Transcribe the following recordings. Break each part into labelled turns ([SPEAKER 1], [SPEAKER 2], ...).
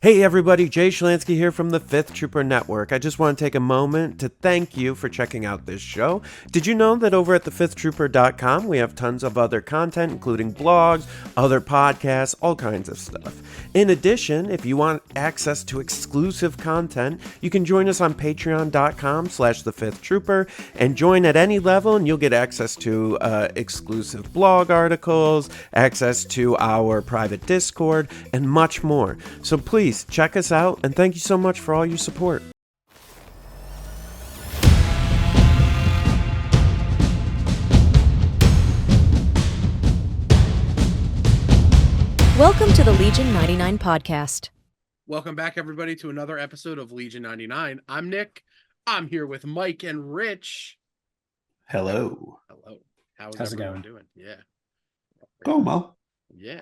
[SPEAKER 1] Hey everybody, Jay Schlansky here from the Fifth Trooper Network. I just want to take a moment to thank you for checking out this show. Did you know that over at thefifthtrooper.com we have tons of other content, including blogs, other podcasts, all kinds of stuff. In addition, if you want access to exclusive content, you can join us on patreon.com/thefifthtrooper and join at any level and you'll get access to exclusive blog articles, access to our private Discord, and much more. So please check us out, and thank you so much for all your support.
[SPEAKER 2] Welcome to the Legion 99 podcast.
[SPEAKER 3] Welcome back, everybody, to another episode of Legion 99. I'm Nick. I'm here with Mike and Rich.
[SPEAKER 4] Hello.
[SPEAKER 3] Hello. How's everyone doing? Yeah.
[SPEAKER 4] Going well.
[SPEAKER 3] Yeah.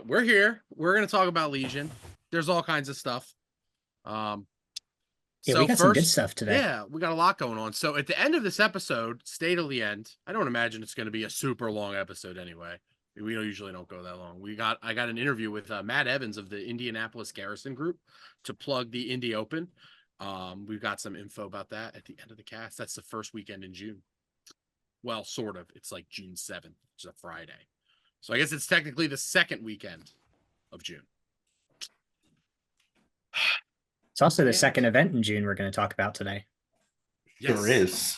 [SPEAKER 3] We're here. We're going to talk about Legion. There's all kinds of stuff.
[SPEAKER 5] We got some good stuff today.
[SPEAKER 3] Yeah, we got a lot going on. So at the end of this episode, stay till the end. I don't imagine it's going to be a super long episode anyway. We usually don't go that long. I got an interview with Matt Evans of the Indianapolis Garrison Group to plug the Indy Open. We've got some info about that at the end of the cast. That's the first weekend in June. Well, sort of. It's like June 7th, which is a Friday. So I guess it's technically the second weekend of June.
[SPEAKER 5] It's also the second event in June we're going to talk about today.
[SPEAKER 3] Yes.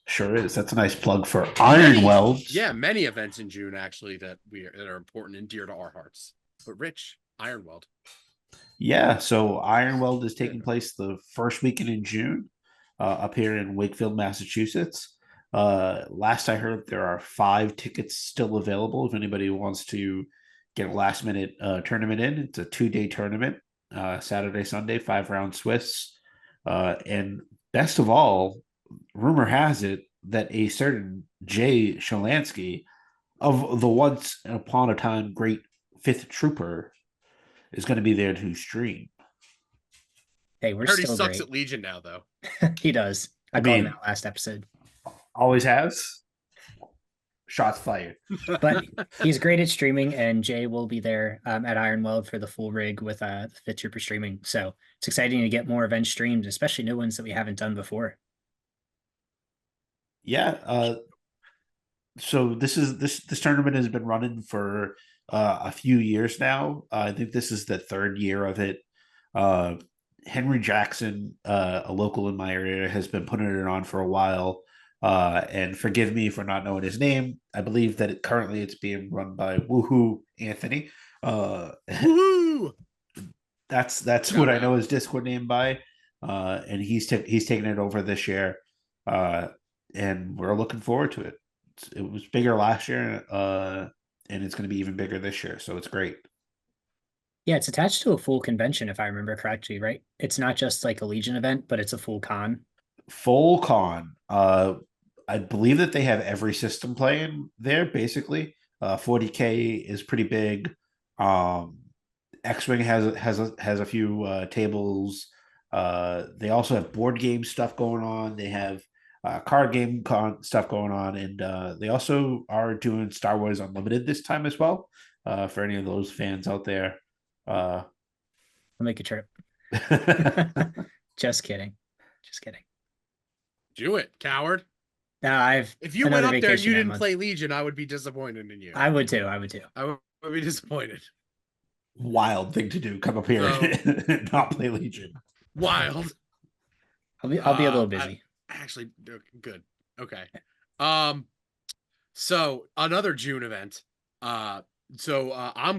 [SPEAKER 4] Sure is. That's a nice plug for Ironweld.
[SPEAKER 3] Yeah, many events in June actually that are important and dear to our hearts. But Rich, Ironweld.
[SPEAKER 4] Yeah, so Ironweld is taking place the first weekend in June up here in Wakefield, Massachusetts. Last I heard, there are 5 tickets still available if anybody wants to get a last-minute tournament in. It's a 2-day tournament, Saturday, Sunday, 5-round Swiss. And best of all, rumor has it that a certain Jay Shalansky of the once upon a time great Fifth Trooper is going to be there to stream.
[SPEAKER 5] Hey, we're
[SPEAKER 3] He
[SPEAKER 5] still
[SPEAKER 3] sucks
[SPEAKER 5] great.
[SPEAKER 3] at Legion now, though.
[SPEAKER 5] He does. I called him out last episode.
[SPEAKER 4] Always has. Shots fired.
[SPEAKER 5] But he's great at streaming, and Jay will be there at Ironweld for the full rig with the Fifth Trooper streaming. So it's exciting to get more events streamed, especially new ones that we haven't done before.
[SPEAKER 4] Yeah. So this tournament has been running for a few years now. I think this is the 3rd year of it. Henry Jackson, a local in my area, has been putting it on for a while. And forgive me for not knowing his name. I believe that currently it's being run by Woohoo Anthony.
[SPEAKER 3] Woohoo!
[SPEAKER 4] That's what I know his Discord name by. And he's taking it over this year. And we're looking forward to it. It was bigger last year, and it's going to be even bigger this year. So it's great.
[SPEAKER 5] Yeah, it's attached to a full convention, if I remember correctly, right? It's not just like a Legion event, but it's a full con.
[SPEAKER 4] Full con. I believe that they have every system playing there, basically. 40K is pretty big. X-Wing has a few tables. They also have board game stuff going on. They have card game stuff going on, and they also are doing Star Wars Unlimited this time as well. For any of those fans out there,
[SPEAKER 5] I'll make a trip. Just kidding.
[SPEAKER 3] Do it, coward.
[SPEAKER 5] If
[SPEAKER 3] you went up there and you didn't play Legion, I would be disappointed in you.
[SPEAKER 5] I would too.
[SPEAKER 3] I would be disappointed.
[SPEAKER 4] Wild thing to do. Come up here and not play Legion.
[SPEAKER 3] Wild.
[SPEAKER 5] I'll be a little busy.
[SPEAKER 3] Actually, good. Okay. So another June event. I'm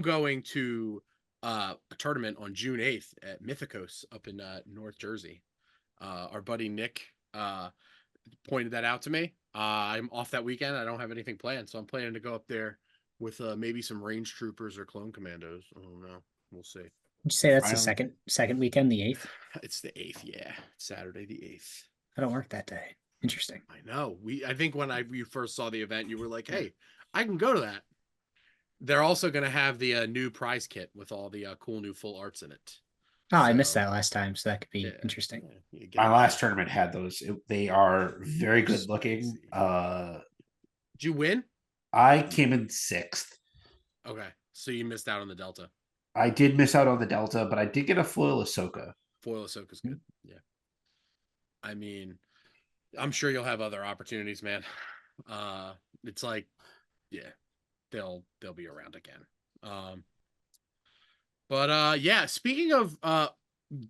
[SPEAKER 3] going to a tournament on June 8th at Mythicos up in North Jersey. Our buddy Nick pointed that out to me. I'm off that weekend. I don't have anything planned, so I'm planning to go up there with maybe some range troopers or clone commandos. I don't know. We'll see.
[SPEAKER 5] Would you say that's the second weekend, the 8th?
[SPEAKER 3] It's the 8th, yeah. Saturday the 8th.
[SPEAKER 5] I don't work that day. Interesting.
[SPEAKER 3] I know. I think when you first saw the event, you were like, "Hey, I can go to that." They're also going to have the new prize kit with all the cool new full arts in it.
[SPEAKER 5] Oh, I missed that last time, so that could be interesting.
[SPEAKER 4] My last tournament had those. They are very good looking.
[SPEAKER 3] Did you win?
[SPEAKER 4] I came in 6th.
[SPEAKER 3] Okay, so you missed out on the Delta.
[SPEAKER 4] I did miss out on the Delta, but I did get a foil Ahsoka.
[SPEAKER 3] Foil Ahsoka's good. Yeah. I mean, I'm sure you'll have other opportunities, man. It's like, yeah, they'll be around again. But yeah, speaking of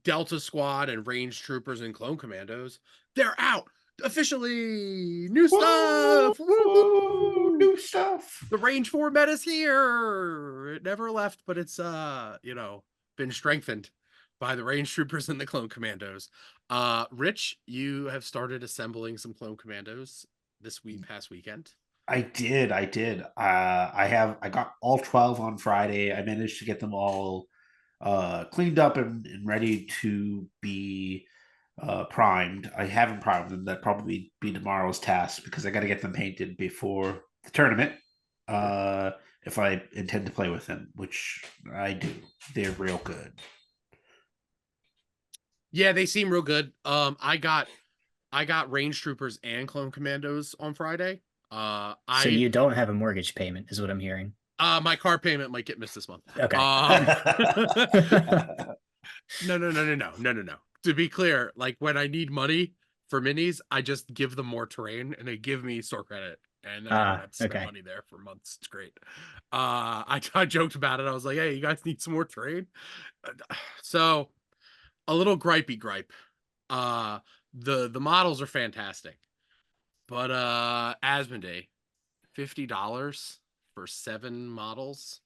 [SPEAKER 3] Delta Squad and Range Troopers and Clone Commandos, they're out officially. New stuff.
[SPEAKER 4] Woo! New stuff.
[SPEAKER 3] The Range 4 meta's here. It never left, but it's been strengthened by the Range Troopers and the Clone Commandos. Rich, you have started assembling some Clone Commandos this past weekend.
[SPEAKER 4] I did. I got all 12 on Friday. I managed to get them all cleaned up and ready to be primed. I haven't primed them. That'd probably be tomorrow's task because I got to get them painted before the tournament. If I intend to play with them, which I do. They're real good.
[SPEAKER 3] Yeah, they seem real good. I got Range Troopers and Clone Commandos on Friday.
[SPEAKER 5] So you don't have a mortgage payment, is what I'm hearing.
[SPEAKER 3] My car payment might get missed this month.
[SPEAKER 5] Okay.
[SPEAKER 3] No. To be clear, like when I need money for minis, I just give them more terrain and they give me store credit. And then I don't have to spend money there for months. It's great. I joked about it. I was like, hey, you guys need some more terrain? So a little gripey gripe. The models are fantastic. But Asmodee, $50 for 7 models.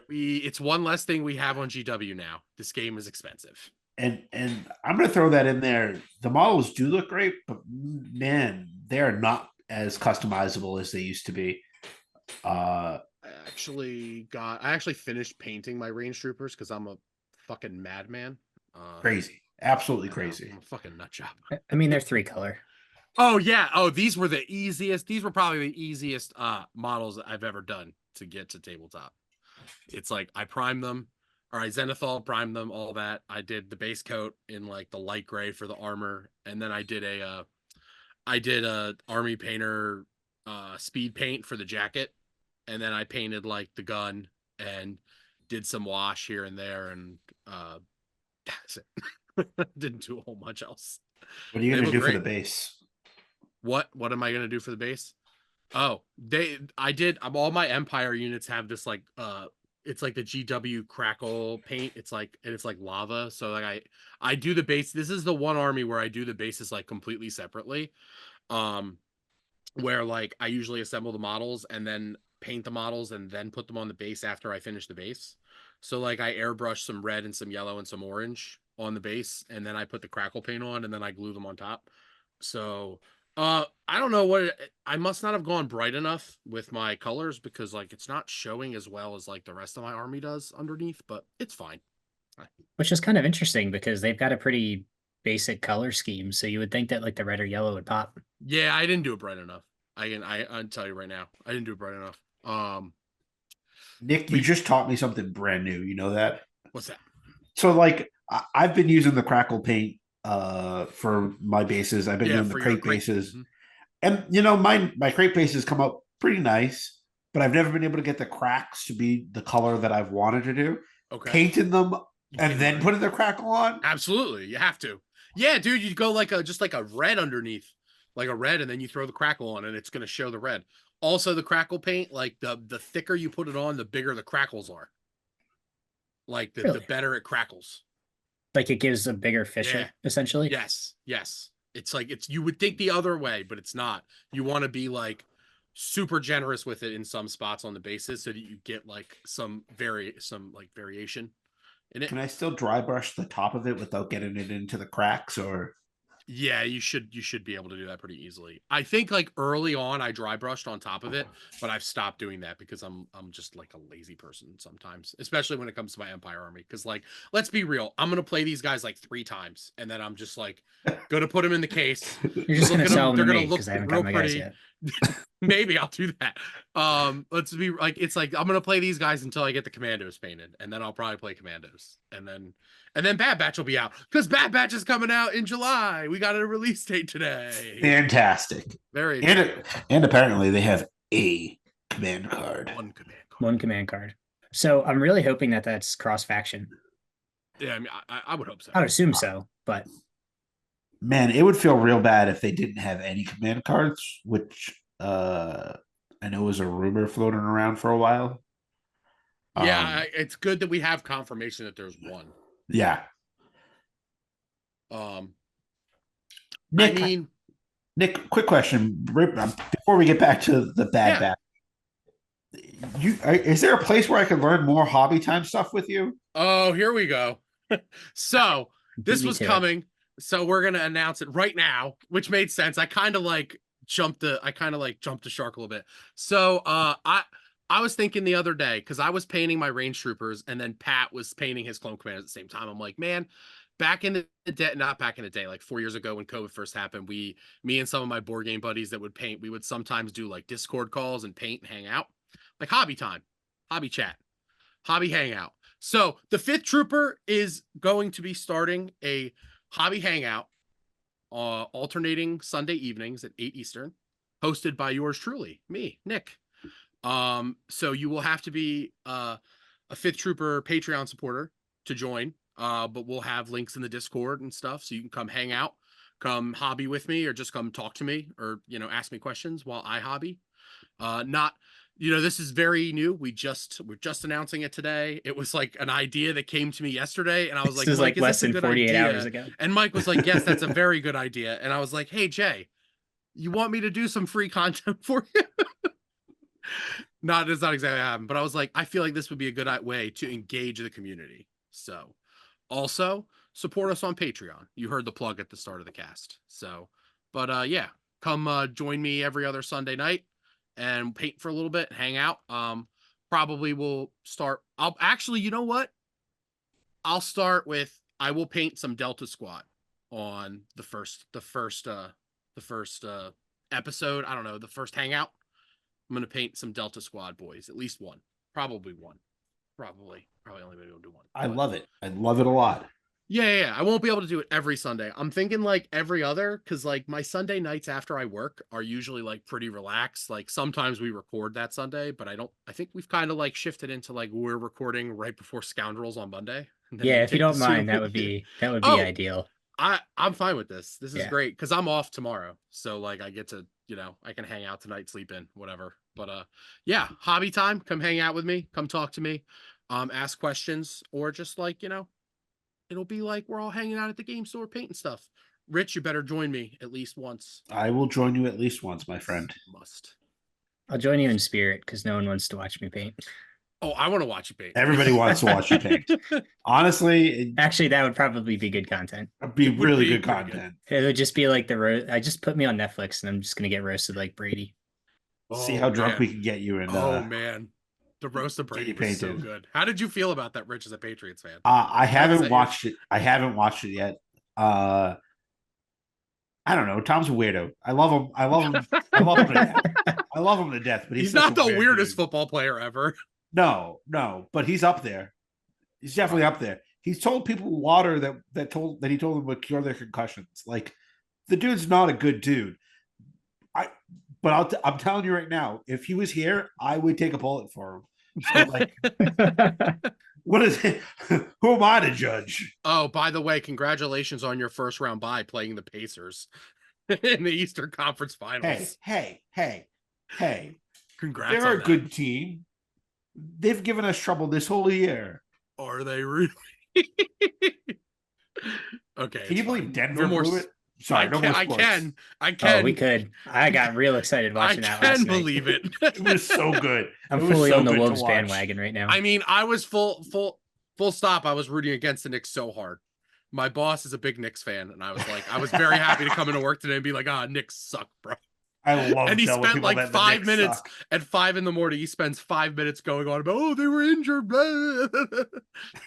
[SPEAKER 3] It's one less thing we have on GW now. This game is expensive.
[SPEAKER 4] And I'm gonna throw that in there. The models do look great, but man, they are not as customizable as they used to be.
[SPEAKER 3] I actually finished painting my Range Troopers because I'm a fucking madman.
[SPEAKER 4] Crazy. Absolutely crazy.
[SPEAKER 3] I'm a fucking nut job.
[SPEAKER 5] I mean, they're 3-color.
[SPEAKER 3] Oh yeah. Oh, these were the easiest. These were probably the easiest models I've ever done to get to tabletop. It's like I primed them, or I Zenithal primed them, all that. I did the base coat in like the light gray for the armor, and then I did a army painter speed paint for the jacket, and then I painted like the gun and did some wash here and there, and that's it. Didn't do a whole much else.
[SPEAKER 4] What are you gonna do for the base?
[SPEAKER 3] What am I gonna do for the base? Oh, all my Empire units have this like it's like the GW crackle paint. It's like lava. So like I do the base. This is the one army where I do the bases like completely separately. Where like I usually assemble the models and then paint the models and then put them on the base after I finish the base. So like I airbrush some red and some yellow and some orange on the base, and then I put the crackle paint on, and then I glue them on top. So I don't know I must not have gone bright enough with my colors because like it's not showing as well as like the rest of my army does underneath, but it's fine.
[SPEAKER 5] Which is kind of interesting because they've got a pretty basic color scheme, so you would think that like the red or yellow would pop.
[SPEAKER 3] Yeah, I didn't do it bright enough. I'll tell you right now, I didn't do it bright enough.
[SPEAKER 4] Nick, you just taught me something brand new. You know that?
[SPEAKER 3] What's that?
[SPEAKER 4] So like I've been using the crackle paint for my bases. I've been doing the crate bases. Mm-hmm. And you know, my crate bases come up pretty nice, but I've never been able to get the cracks to be the color that I've wanted to do.
[SPEAKER 3] Okay.
[SPEAKER 4] Painting them and then putting the crackle on?
[SPEAKER 3] Absolutely. You have to. Yeah, dude, you go like just like a red underneath. Like a red, and then you throw the crackle on and it's gonna show the red. Also, the crackle paint, like the thicker you put it on, the bigger the crackles are. Like the better it crackles.
[SPEAKER 5] Like it gives a bigger fissure, essentially.
[SPEAKER 3] Yes. It's like you would think the other way, but it's not. You want to be like super generous with it in some spots on the bases so that you get like some variation in it.
[SPEAKER 4] Can I still dry brush the top of it without getting it into the cracks, or?
[SPEAKER 3] Yeah, you should be able to do that pretty easily. I think like early on I dry brushed on top of it, but I've stopped doing that because I'm just like a lazy person sometimes, especially when it comes to my Empire army. Because like, let's be real, I'm gonna play these guys like 3 times, and then I'm just like gonna put them in the case.
[SPEAKER 5] You're just gonna sell them to me because I haven't got my guys yet.
[SPEAKER 3] Maybe I'll do that. Let's be like, it's like I'm gonna play these guys until I get the commandos painted, and then I'll probably play commandos, and then Bad Batch will be out because Bad Batch is coming out in July. We got a release date today.
[SPEAKER 4] Fantastic.
[SPEAKER 3] Very
[SPEAKER 4] and apparently they have a command card.
[SPEAKER 3] One command card.
[SPEAKER 5] One command card. So I'm really hoping that that's cross faction.
[SPEAKER 3] Yeah, I mean, I would hope so.
[SPEAKER 5] I would assume so, but
[SPEAKER 4] Man, it would feel real bad if they didn't have any command cards, which I know was a rumor floating around for a while.
[SPEAKER 3] Yeah, it's good that we have confirmation that there's one.
[SPEAKER 4] Yeah.
[SPEAKER 3] I
[SPEAKER 4] Nick,
[SPEAKER 3] mean,
[SPEAKER 4] quick question before we get back to the bad bat. Is there a place where I can learn more hobby time stuff with you?
[SPEAKER 3] Oh, here we go. So this was coming. So we're gonna announce it right now, which made sense. I kind of like jumped the shark a little bit. So I was thinking the other day, because I was painting my range troopers and then Pat was painting his clone commander at the same time. I'm like, man, back in the day, not back in the day, like 4 years ago when COVID first happened, me and some of my board game buddies that would paint, we would sometimes do like Discord calls and paint and hang out. Like hobby time, hobby chat, hobby hangout. So the 5th Trooper is going to be starting a hobby hangout, alternating Sunday evenings at 8 Eastern, hosted by yours truly, me, Nick. So you will have to be a 5th Trooper Patreon supporter to join, but we'll have links in the Discord and stuff, so you can come hang out, come hobby with me, or just come talk to me, or ask me questions while I hobby. This is very new. We're just announcing it today. It was like an idea that came to me yesterday, and I was
[SPEAKER 5] this
[SPEAKER 3] like,
[SPEAKER 5] is
[SPEAKER 3] Mike,
[SPEAKER 5] like less than 48
[SPEAKER 3] idea?
[SPEAKER 5] hours ago.
[SPEAKER 3] And Mike was like, yes, that's a very good idea. And I was like, hey, Jay, you want me to do some free content for you? It's not exactly what happened, but I was like, I feel like this would be a good way to engage the community. So also support us on Patreon. You heard the plug at the start of the cast. So, but yeah, come join me every other Sunday night and paint for a little bit, hang out. Probably will start. You know what? I'll start with, I will paint some Delta Squad on the first episode. I don't know, the first hangout. I'm going to paint some Delta Squad boys, at least one, probably one, probably only maybe we'll do one.
[SPEAKER 4] I love it. I love it a lot.
[SPEAKER 3] Yeah. I won't be able to do it every Sunday. I'm thinking like every other, because like my Sunday nights after I work are usually like pretty relaxed. Like sometimes we record that Sunday, but I think we've kind of like shifted into like we're recording right before Scoundrels on Monday.
[SPEAKER 5] Yeah, if you don't mind, that would be ideal.
[SPEAKER 3] I'm fine with this. This is great because I'm off tomorrow. So like I get to, I can hang out tonight, sleep in, whatever. But yeah, hobby time. Come hang out with me. Come talk to me. Ask questions, or just like, it'll be like we're all hanging out at the game store painting stuff. Rich, you better join me at least once.
[SPEAKER 4] I will join you at least once, my friend.
[SPEAKER 3] Must.
[SPEAKER 5] I'll join you in spirit because no one wants to watch me paint.
[SPEAKER 3] Oh, I want to watch you paint.
[SPEAKER 4] Everybody wants to watch you paint. Honestly,
[SPEAKER 5] actually, that would probably be good content.
[SPEAKER 4] It'd be really good content.
[SPEAKER 5] It would just be like I just put me on Netflix and I'm just gonna get roasted like Brady.
[SPEAKER 4] See how drunk we can get you. And
[SPEAKER 3] oh man, the roast of Brady was so good. How did you feel about that, Rich, as a Patriots fan?
[SPEAKER 4] I haven't watched it. I haven't watched it yet. I don't know. Tom's a weirdo. I love him. I love him to death. I love him to death. But he's
[SPEAKER 3] not the weirdest football player ever.
[SPEAKER 4] No, but he's up there. He's definitely up there. He's told people water that he told them would cure their concussions. Like, the dude's not a good dude. I'm telling you right now, if he was here, I would take a bullet for him. So, like, what is it? Who am I to judge?
[SPEAKER 3] Oh, by the way, congratulations on your first round bye playing the Pacers in the Eastern Conference Finals.
[SPEAKER 4] Hey.
[SPEAKER 3] Congrats.
[SPEAKER 4] They're a good team. They've given us trouble this whole year.
[SPEAKER 3] Are they really? Okay.
[SPEAKER 4] Can you believe Denver blew it? Sorry,
[SPEAKER 3] I can. Oh,
[SPEAKER 5] we could. I got real excited watching that last night.
[SPEAKER 3] I can believe it.
[SPEAKER 4] It was so good.
[SPEAKER 5] I'm fully on the Wolves bandwagon right now.
[SPEAKER 3] I mean, I was full stop. I was rooting against the Knicks so hard. My boss is a big Knicks fan, and I was very happy to come into work today and be like, Knicks suck, bro.
[SPEAKER 4] I love.
[SPEAKER 3] And he spent like 5 minutes at 5 a.m. He spends 5 minutes going on about, they were injured.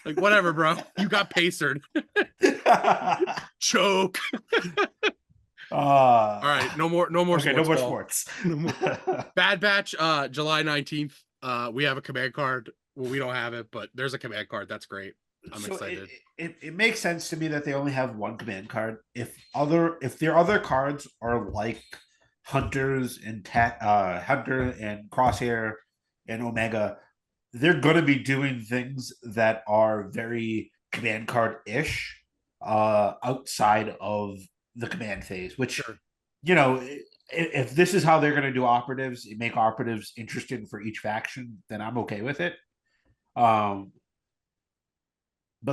[SPEAKER 3] Like, whatever, bro. You got pacered. Choke. All right, no more. Okay,
[SPEAKER 4] no more sports.
[SPEAKER 3] Bad Batch, July 19th. We have a command card. Well, we don't have it, but there's a command card. That's great. I'm excited.
[SPEAKER 4] It makes sense to me that they only have one command card. If their other cards are like Hunters and Hunter and Crosshair and Omega, they're going to be doing things that are very command card ish outside of the command phase, which,
[SPEAKER 3] Sure.
[SPEAKER 4] if this is how they're going to do operatives, make operatives interesting for each faction, then I'm okay with it. But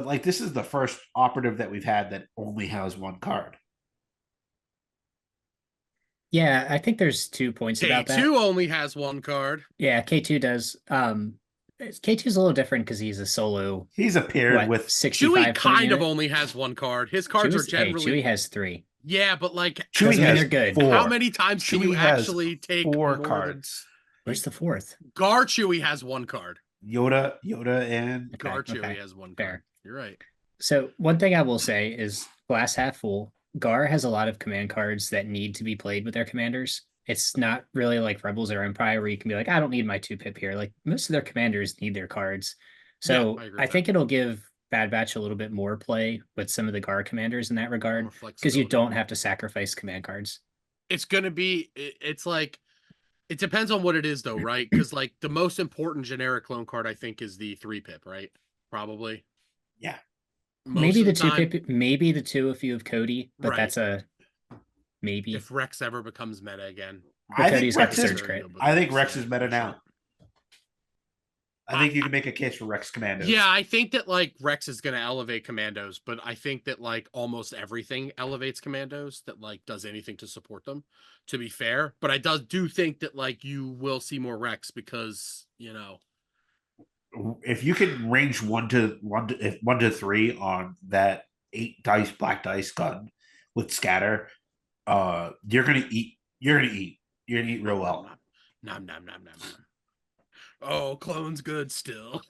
[SPEAKER 4] like, this is the first operative that we've had that only has one card.
[SPEAKER 5] Yeah, I think there's 2 points about that.
[SPEAKER 3] K2 only has one card.
[SPEAKER 5] Yeah, K2 does. K2 is a little different because he's a solo.
[SPEAKER 4] He's appeared with
[SPEAKER 3] Chewie
[SPEAKER 5] 65
[SPEAKER 3] kind of only has one card. His cards are generally
[SPEAKER 5] Chewie has 3.
[SPEAKER 3] yeah, but like
[SPEAKER 4] Chewie
[SPEAKER 5] Doesn't mean
[SPEAKER 4] has
[SPEAKER 5] they're good.
[SPEAKER 4] 4.
[SPEAKER 3] how many times can you
[SPEAKER 4] Chewie has
[SPEAKER 3] actually take
[SPEAKER 4] 4
[SPEAKER 3] more
[SPEAKER 4] cards?
[SPEAKER 5] Where's the 4th?
[SPEAKER 3] than Gar Chewie has one card.
[SPEAKER 4] Yoda, and
[SPEAKER 3] Gar Chewie
[SPEAKER 5] okay,
[SPEAKER 3] has one
[SPEAKER 5] fair.
[SPEAKER 3] card. You're right.
[SPEAKER 5] So one thing I will say is glass half full. Gar has a lot of command cards that need to be played with their commanders. It's not really like Rebels or Empire where you can be like, I don't need my 2-pip here. Like most of their commanders need their cards. So
[SPEAKER 3] I agree
[SPEAKER 5] I
[SPEAKER 3] with
[SPEAKER 5] think
[SPEAKER 3] that.
[SPEAKER 5] it'll give Bad Batch a little bit more play with some of the Gar commanders in that regard
[SPEAKER 3] More
[SPEAKER 5] because you
[SPEAKER 3] flexibility.
[SPEAKER 5] don't have to sacrifice command cards.
[SPEAKER 3] It's gonna be. It's like it depends on what it is though, right? Because like the most important generic clone card I think is the 3-pip, right? Probably.
[SPEAKER 4] Yeah.
[SPEAKER 3] Most
[SPEAKER 5] Maybe
[SPEAKER 3] of
[SPEAKER 5] the
[SPEAKER 3] time,
[SPEAKER 5] 2-pip, maybe the 2 if you have Cody, but
[SPEAKER 3] Right.
[SPEAKER 5] that's a maybe.
[SPEAKER 3] if Rex ever becomes meta again.
[SPEAKER 4] I think
[SPEAKER 5] Cody's got
[SPEAKER 4] Rex
[SPEAKER 5] the
[SPEAKER 4] is.
[SPEAKER 5] surge crit.
[SPEAKER 4] I think Rex is meta now. I think you can make a case for Rex Commandos.
[SPEAKER 3] Yeah, I think that like Rex is gonna elevate commandos, but I think that like almost everything elevates commandos that like does anything to support them, to be fair. But I do think that like you will see more Rex because,
[SPEAKER 4] If you can range 1 to 3 on that 8 dice black dice gun with scatter, you're gonna eat. You're gonna eat. You're gonna eat real well.
[SPEAKER 3] Nom nom nom nom nom. Oh, clone's good still.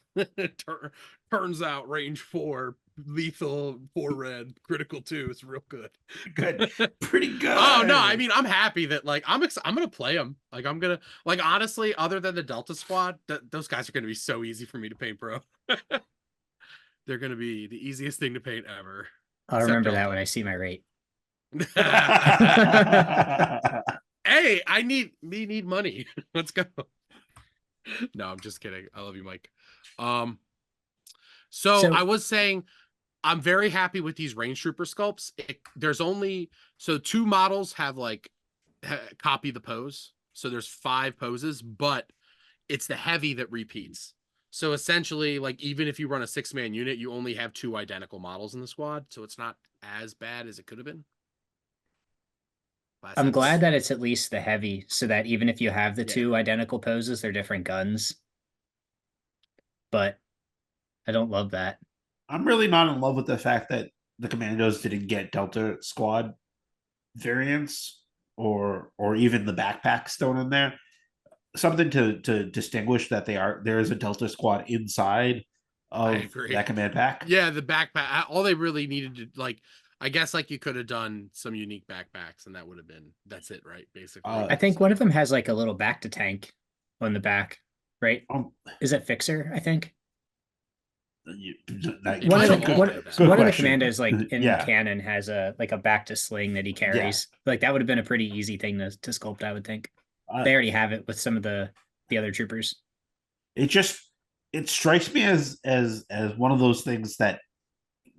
[SPEAKER 3] Turns out range 4, lethal 4 red, critical 2. It's real good.
[SPEAKER 4] Good, pretty good.
[SPEAKER 3] Oh no, I mean I'm happy that like I'm gonna play them. Like I'm gonna like honestly, other than the Delta Squad, those guys are gonna be so easy for me to paint, bro. They're gonna be the easiest thing to paint ever.
[SPEAKER 5] I'll
[SPEAKER 3] Except
[SPEAKER 5] remember that
[SPEAKER 3] Delta.
[SPEAKER 5] when I see my rate.
[SPEAKER 3] Hey, we need money. Let's go. No, I'm just kidding. I love you, Mike. So I was saying I'm very happy with these range trooper sculpts. There's only 2 models have like copy the pose. So there's 5 poses, but it's the heavy that repeats. So essentially, like even if you run a 6-man unit, you only have 2 identical models in the squad. So it's not as bad as it could have been.
[SPEAKER 5] I'm glad that it's at least the heavy, so that even if you have the 2 identical poses, they're different guns. But I don't love that.
[SPEAKER 4] I'm really not in love with the fact that the Commandos didn't get Delta Squad variants or even the backpacks thrown in there. Something to distinguish that there is a Delta Squad inside of that command pack.
[SPEAKER 3] Yeah, the backpack. All they really needed to like, I guess like you could have done some unique backpacks, and that would have been that's it, right? Basically,
[SPEAKER 5] I think one of them has like a little back to tank on the back, right? Is it Fixer? I think. One of the commandos like in canon has a back to sling that he carries. Yeah. Like that would have been a pretty easy thing to sculpt, I would think. They already have it with some of the other troopers.
[SPEAKER 4] It strikes me as one of those things that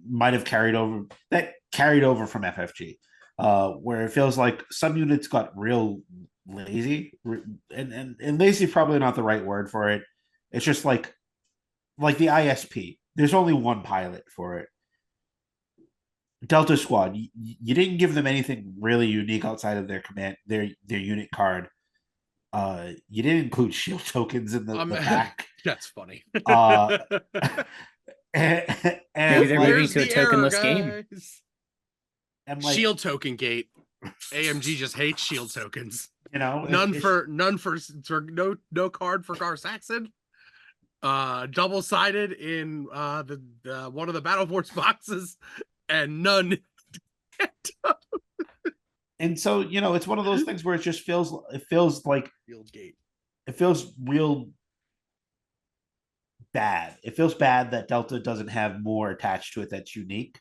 [SPEAKER 4] might have carried over from FFG, where it feels like some units got real lazy, and lazy is probably not the right word for it. It's just like the ISP. There's only one pilot for it. Delta Squad, you didn't give them anything really unique outside of their command, their unit card. You didn't include shield tokens in the pack.
[SPEAKER 3] That's funny.
[SPEAKER 4] And
[SPEAKER 5] maybe they're moving to a tokenless game.
[SPEAKER 3] And like, shield token gate. AMG just hates shield tokens.
[SPEAKER 4] None
[SPEAKER 3] for no card for Gar Saxon. Double-sided in the one of the Battle Force boxes, and none.
[SPEAKER 4] And so it's one of those things where it feels like
[SPEAKER 3] Field gate.
[SPEAKER 4] It feels real bad. It feels bad that Delta doesn't have more attached to it that's unique.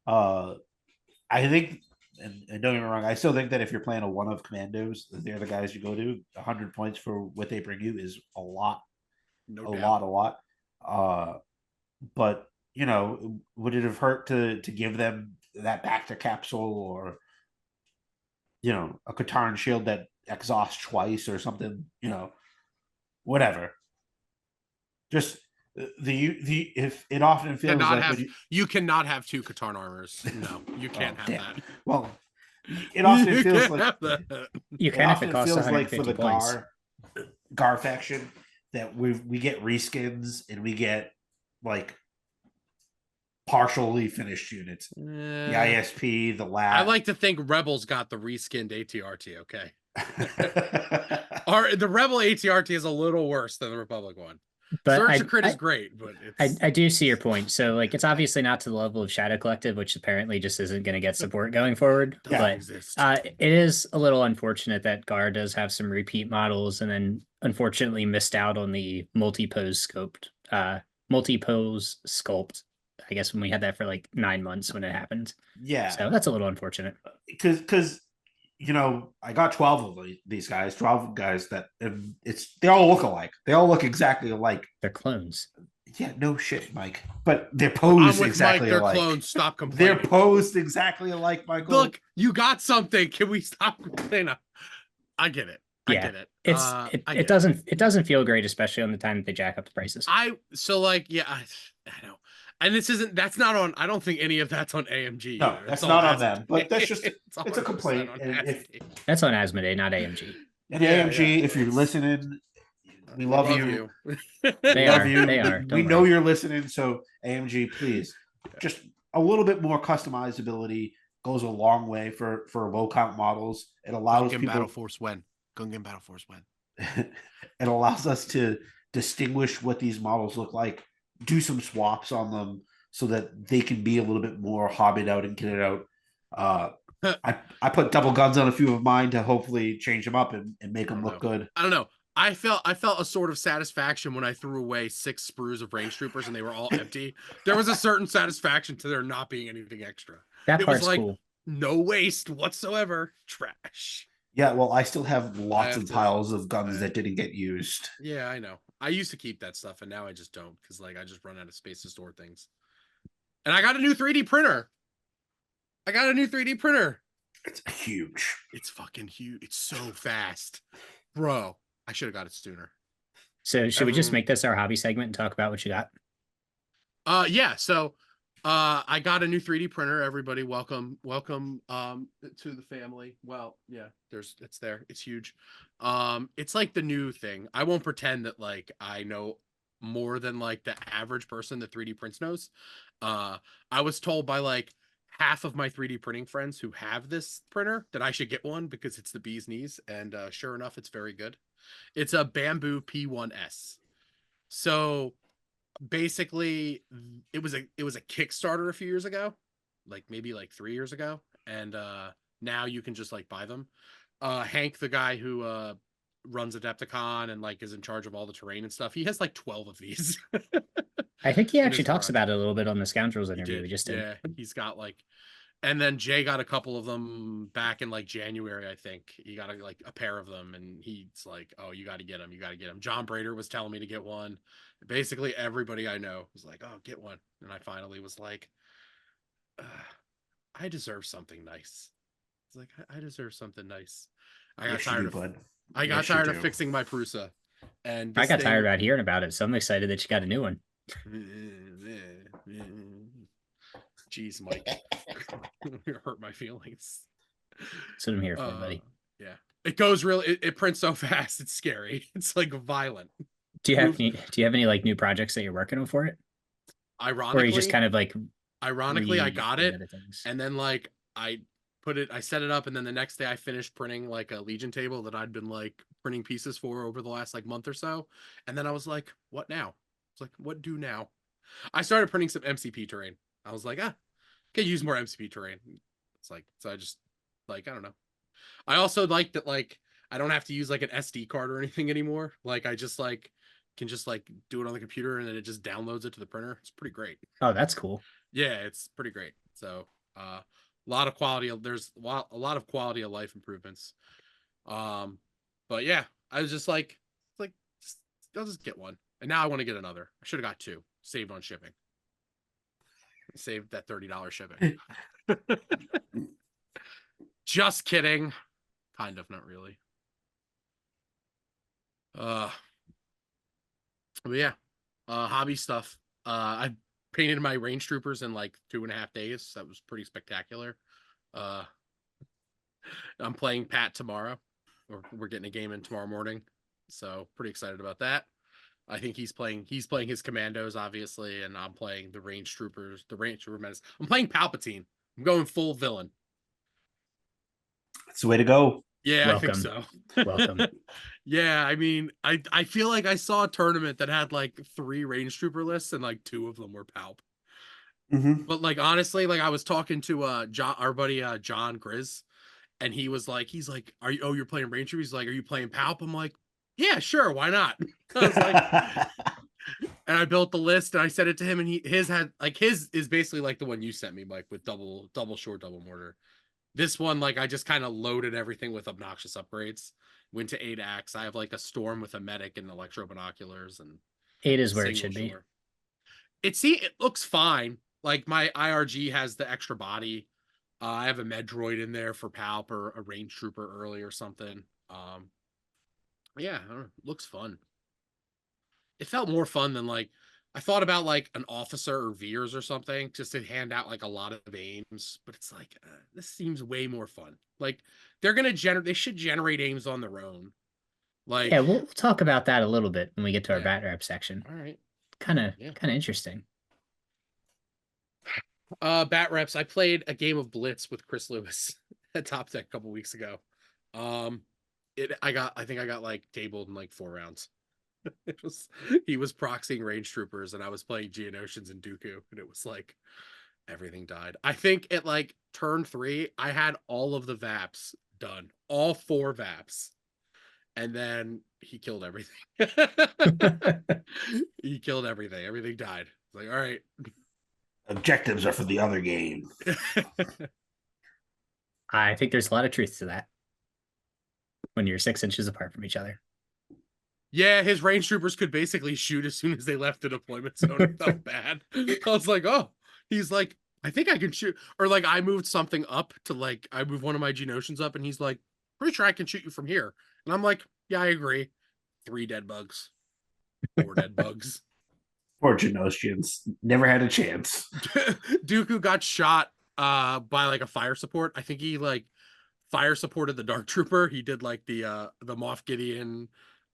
[SPEAKER 4] I think, and don't get me wrong, I still think that if you're playing a one of Commandos, they're the guys you go to. 100 points for what they bring you is a lot.
[SPEAKER 3] No
[SPEAKER 4] a
[SPEAKER 3] doubt.
[SPEAKER 4] lot. But would it have hurt to give them that Bacta capsule, or a Katarn shield that exhausts twice or something? Whatever. Just the if it often feels
[SPEAKER 3] Cannot
[SPEAKER 4] like
[SPEAKER 3] have you cannot have two Katarn armors. No, you can't have
[SPEAKER 4] damn.
[SPEAKER 3] that.
[SPEAKER 4] Well, it often
[SPEAKER 3] You
[SPEAKER 4] feels
[SPEAKER 3] can't
[SPEAKER 4] like
[SPEAKER 3] have that.
[SPEAKER 5] You
[SPEAKER 4] it
[SPEAKER 5] can if it
[SPEAKER 4] often
[SPEAKER 5] costs
[SPEAKER 4] feels like for
[SPEAKER 5] 150
[SPEAKER 4] the
[SPEAKER 5] points.
[SPEAKER 4] Gar faction that we get reskins and we get like partially finished units. The ISP, the
[SPEAKER 3] I
[SPEAKER 4] lab.
[SPEAKER 3] like to think Rebels got the reskinned ATRT. Okay, the Rebel ATRT is a little worse than the Republic one.
[SPEAKER 5] But
[SPEAKER 3] Search of Crit is great, but it's
[SPEAKER 5] I do see your point. So like it's obviously not to the level of Shadow Collective, which apparently just isn't going to get support going forward.
[SPEAKER 3] doesn't
[SPEAKER 5] But
[SPEAKER 3] exist.
[SPEAKER 5] it is a little unfortunate that Gar does have some repeat models, and then unfortunately missed out on the multi-pose sculpt. I guess when we had that for like 9 months when it happened.
[SPEAKER 4] Yeah,
[SPEAKER 5] So that's a little unfortunate.
[SPEAKER 4] because I got 12 of these guys, 12 guys that they all look alike. They all look exactly alike.
[SPEAKER 5] They're clones.
[SPEAKER 4] Yeah, no shit, Mike. But they're
[SPEAKER 3] I'm
[SPEAKER 4] posed
[SPEAKER 3] with
[SPEAKER 4] exactly
[SPEAKER 3] Mike. They're
[SPEAKER 4] alike.
[SPEAKER 3] clones. Stop
[SPEAKER 4] They're
[SPEAKER 3] complaining.
[SPEAKER 4] posed exactly alike, Michael.
[SPEAKER 3] Look, you got something. Can we stop complaining? I get it. I
[SPEAKER 5] Yeah,
[SPEAKER 3] get it.
[SPEAKER 5] it doesn't feel great, especially on the time that they jack up the prices.
[SPEAKER 3] I know. And that's not on, I don't think any of that's on AMG.
[SPEAKER 4] No,
[SPEAKER 3] either.
[SPEAKER 4] that's
[SPEAKER 3] It's
[SPEAKER 4] not
[SPEAKER 3] on
[SPEAKER 4] on them. But that's just it's a
[SPEAKER 3] 100%
[SPEAKER 4] complaint.
[SPEAKER 3] on
[SPEAKER 4] And
[SPEAKER 3] Asmodee.
[SPEAKER 5] That's on Asmodee, not AMG.
[SPEAKER 4] AMG, if you're listening, we love you.
[SPEAKER 5] They
[SPEAKER 4] love
[SPEAKER 5] are.
[SPEAKER 4] you.
[SPEAKER 5] They are.
[SPEAKER 4] We
[SPEAKER 5] Don't
[SPEAKER 4] know
[SPEAKER 5] worry.
[SPEAKER 4] you're listening. So AMG, please, just a little bit more customizability goes a long way for low count models. It allows
[SPEAKER 3] Gungan
[SPEAKER 4] people.
[SPEAKER 3] Battle Force when? Gungan Battle Force when?
[SPEAKER 4] It allows us to distinguish what these models look like, do some swaps on them so that they can be a little bit more hobbied out and kitted out. I put double guns on a few of mine to hopefully change them up and make them look good.
[SPEAKER 3] I don't know. I felt a sort of satisfaction when I threw away 6 sprues of range troopers and they were all empty. There was a certain satisfaction to there not being anything extra.
[SPEAKER 5] That
[SPEAKER 3] It was
[SPEAKER 5] part's
[SPEAKER 3] like
[SPEAKER 5] cool.
[SPEAKER 3] no waste whatsoever. Trash.
[SPEAKER 4] Yeah, well, I still have lots of piles of guns that didn't get used.
[SPEAKER 3] Yeah, I know. I used to keep that stuff, and now I just don't because like I just run out of space to store things. And I got a new 3D printer.
[SPEAKER 4] It's huge.
[SPEAKER 3] It's fucking huge. It's so fast, bro. I should have got it sooner.
[SPEAKER 5] So should we just make this our hobby segment and talk about what you got?
[SPEAKER 3] Yeah. So, I got a new 3D printer. Everybody, welcome to the family. Well, yeah, it's there. It's huge. It's like the new thing. I won't pretend that like I know more than like the average person that 3D prints knows. I was told by like half of my 3D printing friends who have this printer that I should get one because it's the bee's knees, and sure enough, it's very good. It's a Bamboo P1S. So basically it was a Kickstarter a few years ago, like maybe like 3 years ago, and now you can just like buy them. Hank, the guy who runs Adepticon and like is in charge of all the terrain and stuff, he has like 12 of these.
[SPEAKER 5] I think he actually talks about it a little bit on the Scoundrels interview we just did.
[SPEAKER 3] Yeah, he's got like, and then Jay got a couple of them back in like January, I think. He got a pair of them, and he's like, "Oh, you got to get them. You got to get them." John Brader was telling me to get one. Basically, everybody I know was like, "Oh, get one," and I finally was like, "I deserve something nice." It's like I deserve something nice. I got tired of fixing my Prusa, and
[SPEAKER 5] I got tired about hearing about it, so I'm excited that you got a new one.
[SPEAKER 3] Jeez, Mike, you hurt my feelings.
[SPEAKER 5] That's what I'm here for, buddy.
[SPEAKER 3] Yeah, it goes really. It prints so fast, it's scary. It's like violent.
[SPEAKER 5] Do you have any like new projects that you're working on for it?
[SPEAKER 3] Ironically,
[SPEAKER 5] or you just kind of like.
[SPEAKER 3] Ironically, I got it, and then like I set it up, and then the next day I finished printing like a Legion table that I'd been like printing pieces for over the last like month or so, and then I was like, what now? It's like, what do now? I started printing some MCP terrain. I was like, could use more MCP terrain. It's like, so I just like, I don't know. I also like that like I don't have to use like an SD card or anything anymore. Like I just like can just like do it on the computer and then it just downloads it to the printer. It's pretty great.
[SPEAKER 5] Oh, that's cool.
[SPEAKER 3] Yeah, it's pretty great. So a lot of quality. There's a lot of quality of life improvements. But yeah, I was just like I'll just get one. And now I want to get another. I should have got 2. Saved on shipping. Saved that $30 shipping. Just kidding. Kind of, not really. But yeah. Hobby stuff. I painted my range troopers in like 2.5 days. That was pretty spectacular. I'm playing Pat tomorrow. We're getting a game in tomorrow morning. So pretty excited about that. I think he's playing his commandos, obviously, and I'm playing the range troopers, the range trooper menace. I'm playing Palpatine. I'm going full villain.
[SPEAKER 4] That's the way to go.
[SPEAKER 3] Yeah,
[SPEAKER 5] Welcome.
[SPEAKER 3] I think so.
[SPEAKER 5] Welcome.
[SPEAKER 3] Yeah, I mean, I feel like I saw a tournament that had like 3 range trooper lists and like 2 of them were Palp. But like honestly, like I was talking to our buddy John Grizz, and he's like, you're playing range trooper? He's like, are you playing Palp? I'm like, yeah, sure, why not? I was like, and I built the list and I sent it to him, and his is basically like the one you sent me, Mike, with double short, double mortar. This one, like, I just kind of loaded everything with obnoxious upgrades. Went to 8-ax. I have like a storm with a medic and electro binoculars, and
[SPEAKER 5] 8 is where it should be.
[SPEAKER 3] It looks fine. Like my IRG has the extra body. I have a med droid in there for Palp or a range trooper early or something. Yeah, I don't know, looks fun. It felt more fun than like I thought about like an officer or Veers or something just to hand out like a lot of aims, but it's like this seems way more fun. Like they should generate aims on their own. Like
[SPEAKER 5] Yeah, we'll talk about that a little bit when we get to our bat rep section.
[SPEAKER 3] All right.
[SPEAKER 5] Kind of interesting.
[SPEAKER 3] Bat reps. I played a game of Blitz with Chris Lewis at Top Tech a couple weeks ago. I think I got like tabled in like 4 rounds. He was proxying range troopers and I was playing Geonosians and Dooku, and it was like everything died. I think at like turn 3, I had all of the VAPs done, all 4 VAPs, and then he killed everything. He killed everything. Everything died. Like, all right.
[SPEAKER 4] Objectives are for the other game.
[SPEAKER 5] I think there's a lot of truth to that when you're 6 inches apart from each other.
[SPEAKER 3] Yeah, his range troopers could basically shoot as soon as they left the deployment zone. It felt bad. I was like, oh, he's like, I think I can shoot. Or like I moved something up to like, I moved one of my Geonosians up and he's like, pretty sure I can shoot you from here. And I'm like, yeah, I agree. 3 dead bugs. 4 dead bugs.
[SPEAKER 4] Poor Geonosians. Never had a chance.
[SPEAKER 3] Dooku got shot by like a fire support. I think he like fire supported the Dark Trooper. He did like the Moff Gideon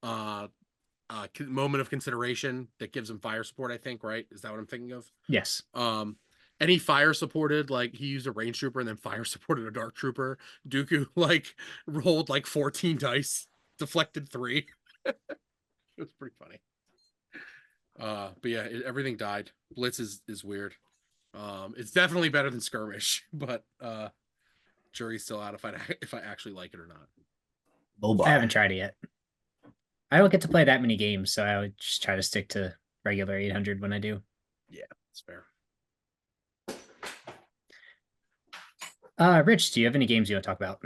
[SPEAKER 3] moment of consideration that gives him fire support, I think, right? Is that what I'm thinking of?
[SPEAKER 5] Yes.
[SPEAKER 3] And he fire supported, like he used a range trooper and then fire supported a Dark Trooper. Dooku like rolled like 14 dice, deflected 3. It was pretty funny. But yeah, everything died. Blitz is weird. It's definitely better than Skirmish, but jury's still out if I actually like it or not.
[SPEAKER 5] I haven't tried it yet. I don't get to play that many games, so I would just try to stick to regular 800 when I do.
[SPEAKER 3] Yeah, that's fair.
[SPEAKER 5] Rich, do you have any games you want to talk about?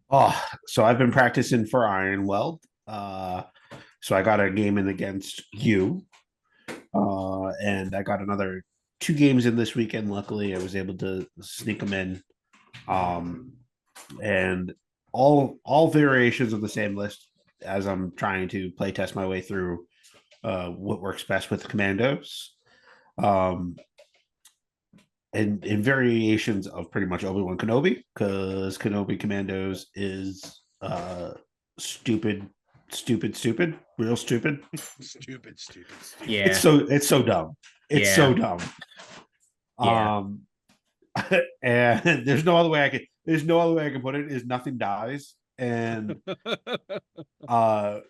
[SPEAKER 4] Oh, so I've been practicing for Iron Weld. So I got a game in against you. And I got another 2 games in this weekend. Luckily, I was able to sneak them in. And all variations of the same list as I'm trying to play test my way through what works best with commandos. And in variations of pretty much Obi-Wan Kenobi, because Kenobi Commandos is stupid, real stupid.
[SPEAKER 3] Stupid.
[SPEAKER 5] Yeah.
[SPEAKER 4] It's so dumb. It's so dumb.
[SPEAKER 5] Yeah.
[SPEAKER 4] And there's no other way I can put it is nothing dies. And on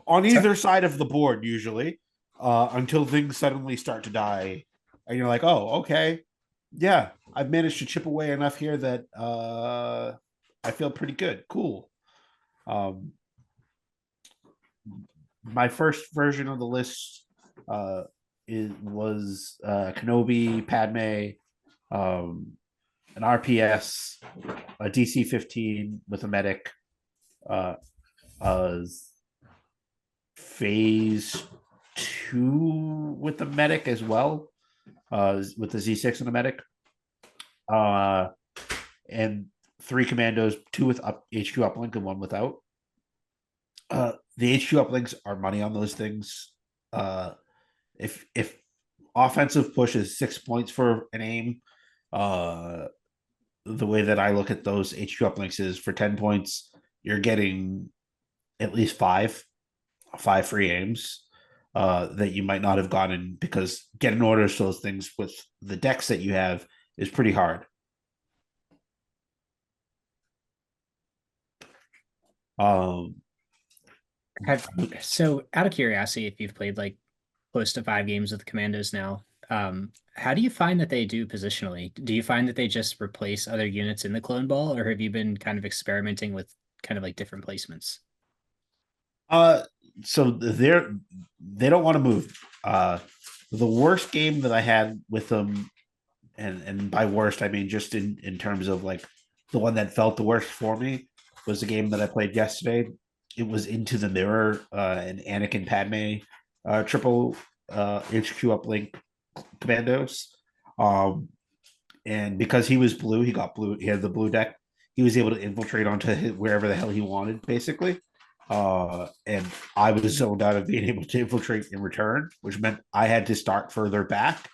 [SPEAKER 4] either side of the board, usually, until things suddenly start to die. And you're like, oh, okay. Yeah, I've managed to chip away enough here that I feel pretty good. Cool. My first version of the list was Kenobi, Padme, an RPS, a DC-15 with a medic, phase 2 with the medic as well, with the Z6 and the medic. And 3 commandos, 2 with HQ uplink and 1 without. The HQ uplinks are money on those things. If offensive push is 6 points for an aim, the way that I look at those HQ uplinks is for 10 points, you're getting at least five free aims that you might not have gotten, because getting orders to those things with the decks that you have is pretty hard.
[SPEAKER 5] So out of curiosity, if you've played like close to 5 games with commandos now, how do you find that they do positionally? Do you find that they just replace other units in the clone ball, or have you been kind of experimenting with kind of like different placements?
[SPEAKER 4] So they don't want to move. The worst game that I had with them, and by worst I mean just in terms of like the one that felt the worst for me, was the game that I played yesterday. It was Into the Mirror, and Anakin Padme, triple HQ uplink commandos. And because he was blue, he got blue. He had the blue deck. He was able to infiltrate onto wherever the hell he wanted, basically. And I was zoned out of being able to infiltrate in return, which meant I had to start further back.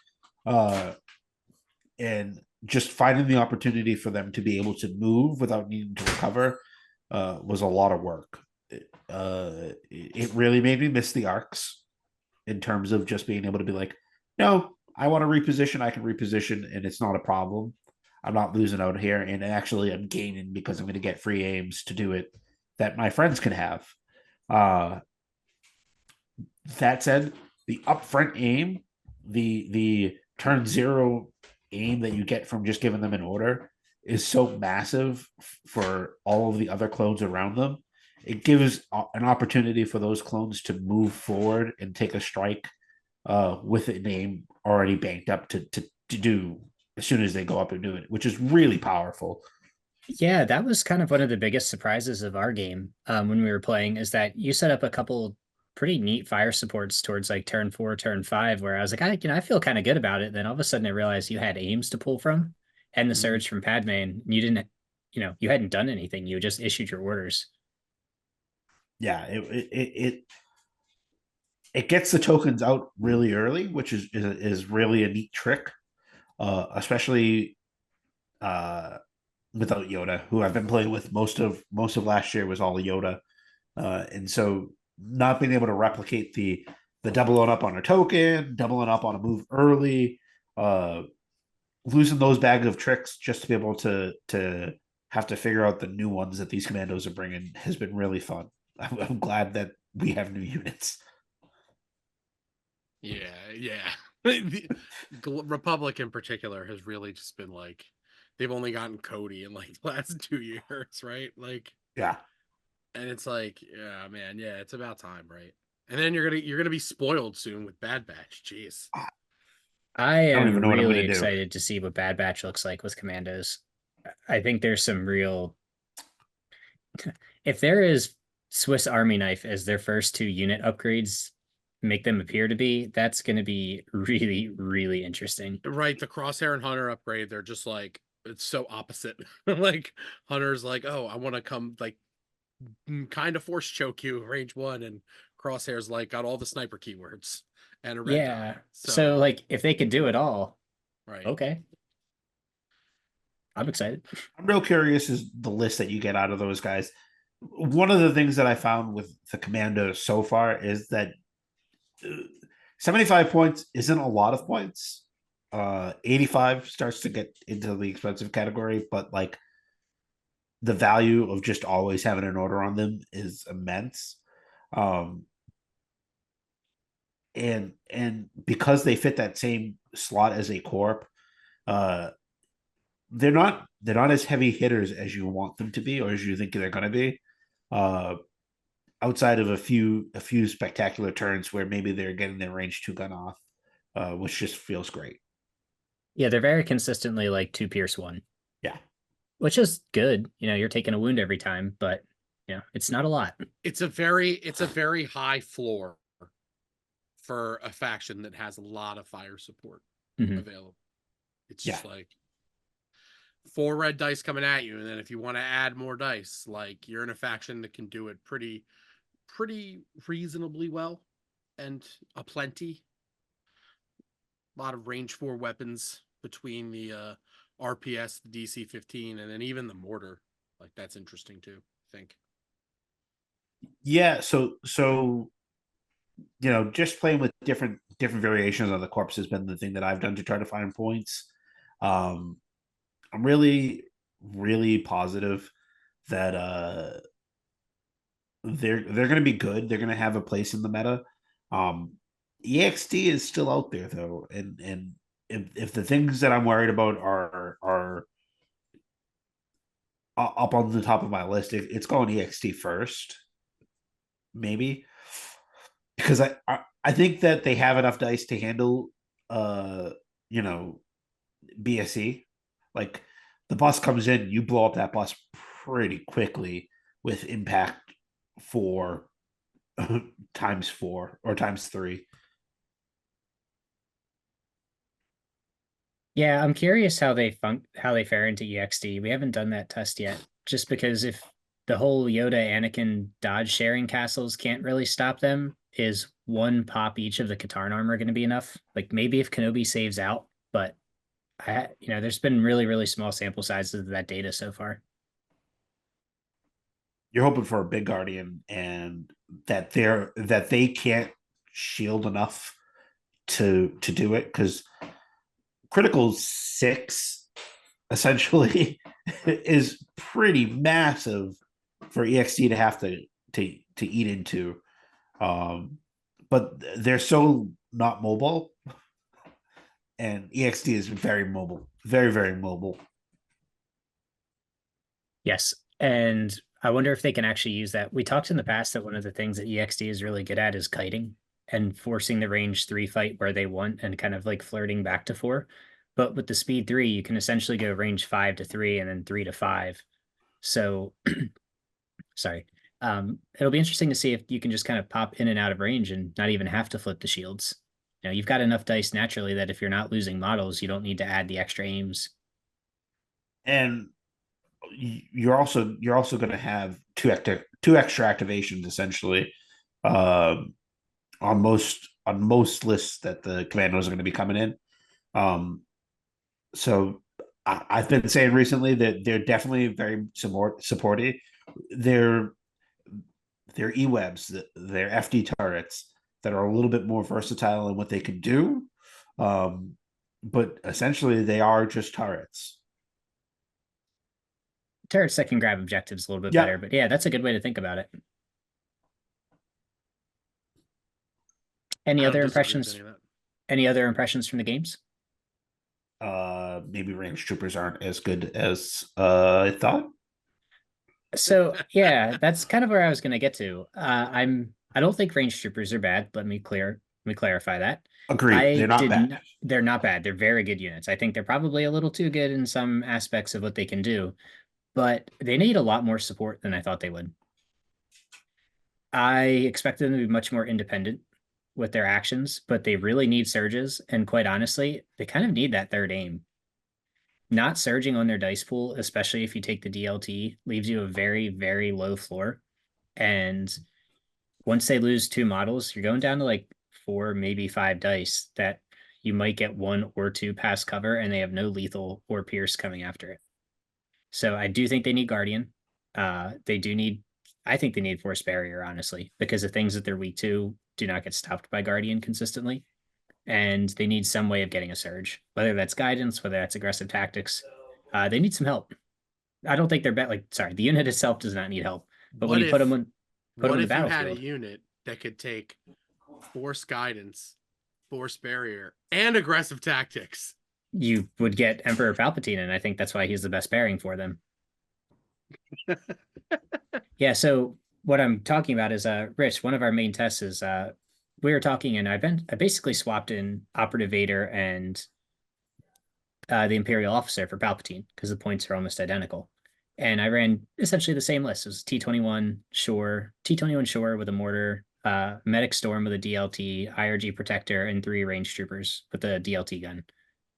[SPEAKER 4] And just finding the opportunity for them to be able to move without needing to recover was a lot of work. It really made me miss the arcs in terms of just being able to be like, no, I want to reposition. I can reposition, and it's not a problem. I'm not losing out here, and actually, I'm gaining because I'm going to get free aims to do it that my friends can have. Uh, that said, the upfront aim, the turn 0 aim that you get from just giving them an order is so massive for all of the other clones around them. It gives an opportunity for those clones to move forward and take a strike with a name already banked up to do as soon as they go up and do it, which is really powerful.
[SPEAKER 5] Yeah, that was kind of one of the biggest surprises of our game when we were playing, is that you set up a couple pretty neat fire supports towards like turn 4, turn 5, where I was like, I feel kind of good about it. Then all of a sudden I realized you had aims to pull from and the surge from Padme, and you didn't, you hadn't done anything. You just issued your orders.
[SPEAKER 4] Yeah, it gets the tokens out really early, which is really a neat trick, especially without Yoda, who I've been playing with most of last year was all Yoda, and so not being able to replicate the doubling up on a token, doubling up on a move early, losing those bags of tricks just to be able to have to figure out the new ones that these commandos are bringing has been really fun. I'm glad that we have new units.
[SPEAKER 3] Yeah. The Republic in particular has really just been like, they've only gotten Cody in like the last 2 years, right? Like,
[SPEAKER 4] Yeah.
[SPEAKER 3] and it's like, yeah, man, yeah, it's about time, right? And then you're gonna be spoiled soon with Bad Batch. Jeez.
[SPEAKER 5] I
[SPEAKER 4] I don't even
[SPEAKER 5] am
[SPEAKER 4] know what I'm
[SPEAKER 5] really
[SPEAKER 4] going to do.
[SPEAKER 5] excited to see what Bad Batch looks like with commandos. I think there's some real. If there is Swiss Army knife as their first 2 unit upgrades make them appear to be, that's going to be really, really interesting.
[SPEAKER 3] Right, the Crosshair and Hunter upgrade, they're just like, it's so opposite. Like Hunter's like, oh, I want to come like kind of force choke you range 1, and Crosshair's like got all the sniper keywords and a red dot.
[SPEAKER 5] Yeah. So,
[SPEAKER 3] So
[SPEAKER 5] like, if they could do it all,
[SPEAKER 3] right.
[SPEAKER 5] okay. I'm excited.
[SPEAKER 4] I'm real curious is the list that you get out of those guys. One of the things that I found with the commandos so far is that 75 points isn't a lot of points. 85 starts to get into the expensive category, but like the value of just always having an order on them is immense. And because they fit that same slot as a corp, uh, they're not as heavy hitters as you want them to be or as you think they're going to be. Uh, outside of a few spectacular turns where maybe they're getting their range 2 gun off, which just feels great.
[SPEAKER 5] Yeah, they're very consistently like 2 Pierce 1.
[SPEAKER 4] Yeah.
[SPEAKER 5] Which is good. You're taking a wound every time, but It's not a lot.
[SPEAKER 3] It's a very high floor for a faction that has a lot of fire support available. It's just like 4 red dice coming at you, and then if you want to add more dice, like you're in a faction that can do it pretty reasonably well, and aplenty. A lot of range 4 weapons between the RPS, the DC-15, and then even the mortar. Like that's interesting too, I think.
[SPEAKER 4] Yeah, so just playing with different variations of the corpse has been the thing that I've done to try to find points. I'm really, really positive that they're going to be good. They're going to have a place in the meta. EXD is still out there though, and if the things that I'm worried about are up on the top of my list, it's going EXT first, maybe, because I think that they have enough dice to handle BSE. Like the bus comes in, you blow up that bus pretty quickly with impact 4 times 4 or times 3.
[SPEAKER 5] Yeah, I'm curious how they fare into EXD. We haven't done that test yet, just because if the whole Yoda Anakin dodge sharing castles can't really stop them, is 1 pop each of the Katarn armor going to be enough? Like maybe if Kenobi saves out, but there's been really, really small sample sizes of that data so far.
[SPEAKER 4] You're hoping for a big guardian and that they can't shield enough to do it, because critical 6 essentially is pretty massive for EXD to have to eat into. But they're so not mobile, and EXD is very mobile, very, very mobile.
[SPEAKER 5] Yes, and I wonder if they can actually use that. We talked in the past that one of the things that EXD is really good at is kiting and forcing the range 3 fight where they want and kind of like flirting back to 4. But with the speed 3, you can essentially go range 5 to 3 and then 3 to 5. So, sorry. It'll be interesting to see if you can just kind of pop in and out of range and not even have to flip the shields. You've got enough dice naturally that if you're not losing models, you don't need to add the extra aims.
[SPEAKER 4] And you're also going to have two extra activations essentially, on most lists that the commandos are going to be coming in. So I've been saying recently that they're definitely very supportive. They're E-webs, they're FD turrets that are a little bit more versatile in what they can do. But essentially they are just turrets.
[SPEAKER 5] Turrets that can grab objectives a little bit better, but yeah, that's a good way to think about it. Any other impressions? Any other impressions from the games?
[SPEAKER 4] Maybe range troopers aren't as good as I thought.
[SPEAKER 5] So yeah, that's kind of where I was going to get to. I don't think range troopers are bad. Let me clarify that.
[SPEAKER 4] Agreed. They're not bad.
[SPEAKER 5] They're not bad. They're very good units. I think they're probably a little too good in some aspects of what they can do, but they need a lot more support than I thought they would. I expected them to be much more independent with their actions, but they really need surges. And quite honestly, they kind of need that third aim. Not surging on their dice pool, especially if you take the DLT, leaves you a very, very low floor. And once they lose 2 models, you're going down to like 4, maybe 5 dice that you might get 1 or 2 pass cover, and they have no lethal or pierce coming after it. So I do think they need Guardian. I think they need Force Barrier, honestly, because the things that they're weak to do not get stopped by Guardian consistently. And they need some way of getting a surge, whether that's guidance, whether that's aggressive tactics. They need some help. I don't think they're the unit itself does not need help. But when you put them on the battlefield,
[SPEAKER 3] you had a unit that could take force guidance, force barrier, and aggressive tactics?
[SPEAKER 5] You would get Emperor Palpatine, and I think that's why he's the best pairing for them. Yeah, so what I'm talking about is Rich, one of our main tests is we were talking, and I basically swapped in Operative Vader and the Imperial Officer for Palpatine because the points are almost identical. And I ran essentially the same list. It was T21 Shore with a mortar, Medic Storm with a DLT, IRG Protector, and 3 range troopers with a DLT gun.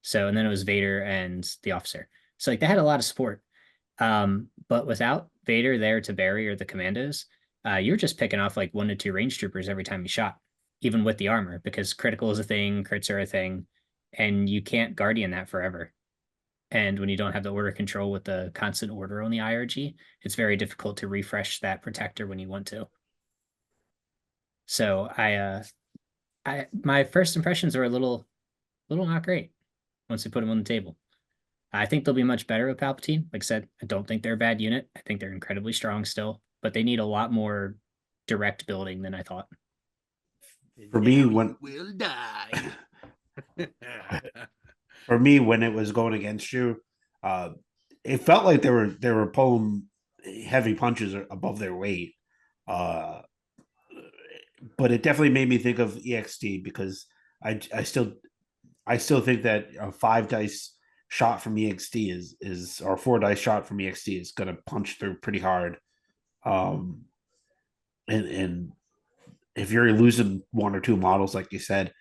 [SPEAKER 5] So, and then it was Vader and the officer. So like they had a lot of support. But without Vader there to bury or the commandos, you're just picking off like 1 to 2 range troopers every time you shot, even with the armor, because critical is a thing, crits are a thing, and you can't guardian that forever. And when you don't have the order control with the constant order on the IRG, it's very difficult to refresh that protector when you want to. So my first impressions are a little not great once we put them on the table. I think they'll be much better with Palpatine. Like I said, I don't think they're a bad unit. I think they're incredibly strong still, but they need a lot more direct building than I thought.
[SPEAKER 4] For me, when
[SPEAKER 3] will die.
[SPEAKER 4] for me, when it was going against you, it felt like they were pulling heavy punches above their weight. But it definitely made me think of EXT because I still think that a 5 dice shot from EXT is or 4 dice shot from EXT is going to punch through pretty hard. And if you're losing 1 or 2 models, like you said,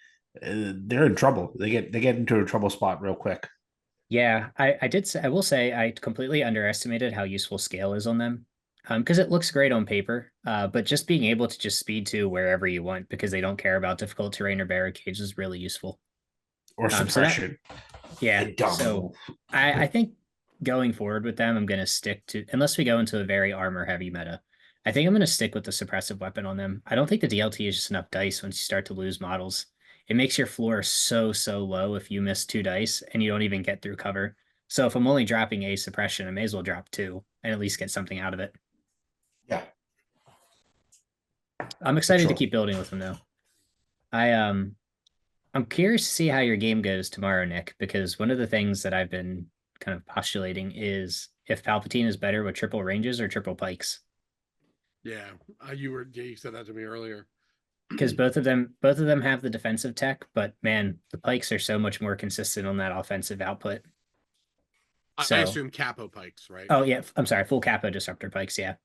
[SPEAKER 4] they're in trouble. They get into a trouble spot real quick.
[SPEAKER 5] Yeah, I will say I completely underestimated how useful scale is on them. Because it looks great on paper, but just being able to just speed to wherever you want because they don't care about difficult terrain or barricades is really useful.
[SPEAKER 4] Or suppression.
[SPEAKER 5] Yeah. So I think going forward with them, I'm going to stick to, unless we go into a very armor heavy meta, I think I'm going to stick with the suppressive weapon on them. I don't think the DLT is just enough dice once you start to lose models. It makes your floor so low if you miss 2 dice and you don't even get through cover. So if I'm only dropping a suppression, I may as well drop 2 and at least get something out of it.
[SPEAKER 4] Yeah.
[SPEAKER 5] I'm excited to keep building with them though. I'm curious to see how your game goes tomorrow, Nick, because one of the things that I've been kind of postulating is if Palpatine is better with triple ranges or triple pikes.
[SPEAKER 3] Yeah, you said that to me earlier.
[SPEAKER 5] Because both of them have the defensive tech, but man, the pikes are so much more consistent on that offensive output.
[SPEAKER 3] I assume capo pikes, right?
[SPEAKER 5] Oh yeah, I'm sorry, full capo disruptor pikes, yeah.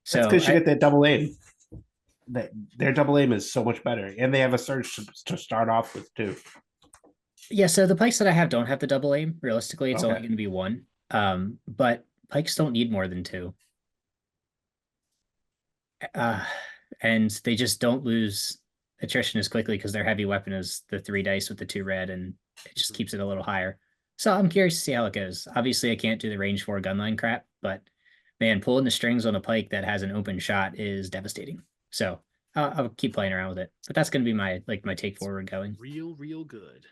[SPEAKER 5] So
[SPEAKER 4] that's because you get that double aim. Their double aim is so much better, and they have a surge to start off with too.
[SPEAKER 5] Yeah, so the pikes that I have don't have the double aim. Realistically, it's only going to be 1. But pikes don't need more than 2. And they just don't lose attrition as quickly because their heavy weapon is the 3 dice with the 2 red, and it just keeps it a little higher. So I'm curious to see how it goes. Obviously, I can't do the range 4 gunline crap, but man, pulling the strings on a pike that has an open shot is devastating. So I'll keep playing around with it. But that's going to be my take forward going.
[SPEAKER 3] Real good.